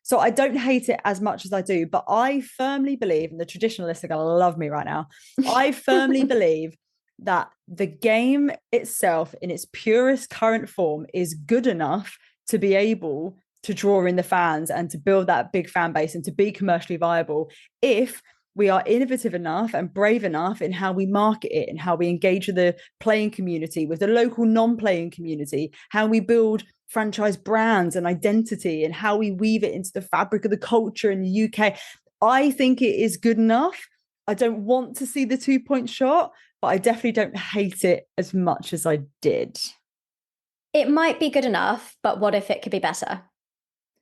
So I don't hate it as much as I do, but I firmly believe, and the traditionalists are going to love me right now, I firmly believe that the game itself in its purest current form is good enough to be able to draw in the fans and to build that big fan base and to be commercially viable if we are innovative enough and brave enough in how we market it and how we engage with the playing community, with the local non-playing community, how we build franchise brands and identity, and how we weave it into the fabric of the culture in the UK. I think it is good enough. I don't want to see the 2-point shot, but I definitely don't hate it as much as I did. It might be good enough, but what if it could be better?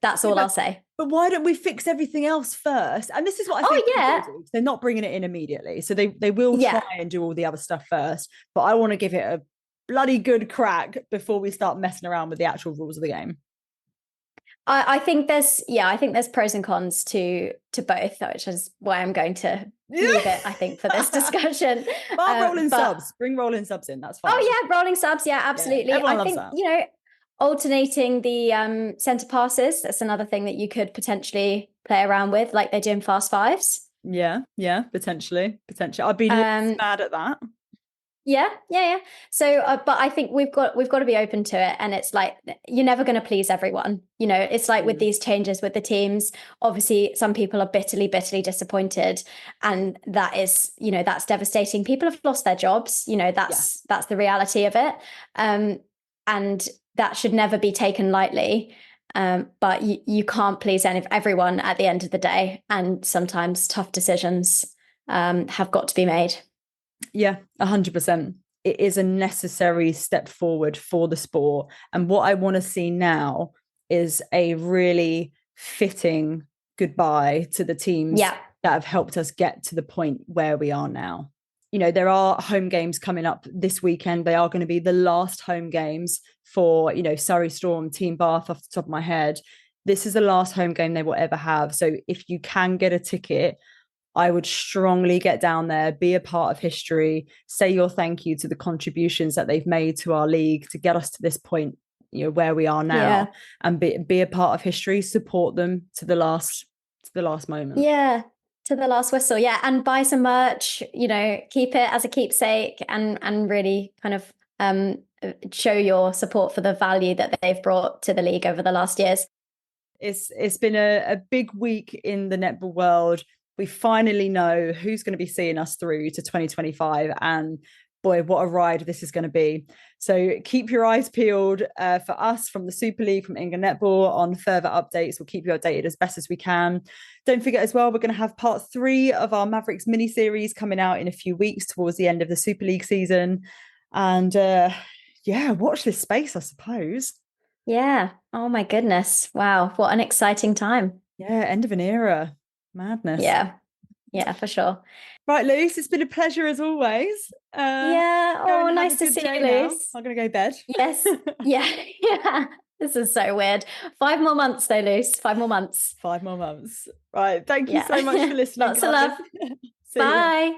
That's all I'll say. But why don't we fix everything else first? And this is what I think they're not bringing it in immediately. So they will try and do all the other stuff first. But I want to give it a bloody good crack before we start messing around with the actual rules of the game. I think there's pros and cons to both, which is why I'm going to leave it, I think, for this discussion. Subs. Bring rolling subs in. That's fine. Oh yeah, rolling subs. Yeah, absolutely. Yeah, I think that. Alternating the centre passes, that's another thing that you could potentially play around with, like they do in Fast Fives. Yeah, potentially. I'd be mad at that. Yeah. So, but I think we've got to be open to it, and it's like you're never going to please everyone. It's like with these changes with the teams. Obviously, some people are bitterly disappointed, and that is, that's devastating. People have lost their jobs. That's the reality of it, and that should never be taken lightly. But you can't please everyone at the end of the day, and sometimes tough decisions have got to be made. Yeah, 100%. It is a necessary step forward for the sport. And what I want to see now is a really fitting goodbye to the teams that have helped us get to the point where we are now. There are home games coming up this weekend. They are going to be the last home games for, Surrey Storm, Team Bath off the top of my head. This is the last home game they will ever have. So if you can get a ticket, I would strongly get down there, be a part of history, say your thank you to the contributions that they've made to our league to get us to this point, where we are now, and be a part of history, support them to the last moment. Yeah. To the last whistle. Yeah. And buy some merch, keep it as a keepsake and really kind of show your support for the value that they've brought to the league over the last years. It's been a big week in the netball world. We finally know who's going to be seeing us through to 2025. And boy, what a ride this is going to be. So keep your eyes peeled for us from the Super League, from England Netball, on further updates. We'll keep you updated as best as we can. Don't forget as well, we're going to have part 3 of our Mavericks mini-series coming out in a few weeks towards the end of the Super League season. And watch this space, I suppose. Yeah. Oh my goodness. Wow. What an exciting time. Yeah. End of an era. Madness. Yeah, for sure. Right, Luce, it's been a pleasure as always. Nice to see you, Luce. I'm gonna go to bed. Yes. Yeah. This is so weird. 5 more months though, Luce. 5 more months. 5 more months. Right. Thank you so much for listening. Lots of love. Bye.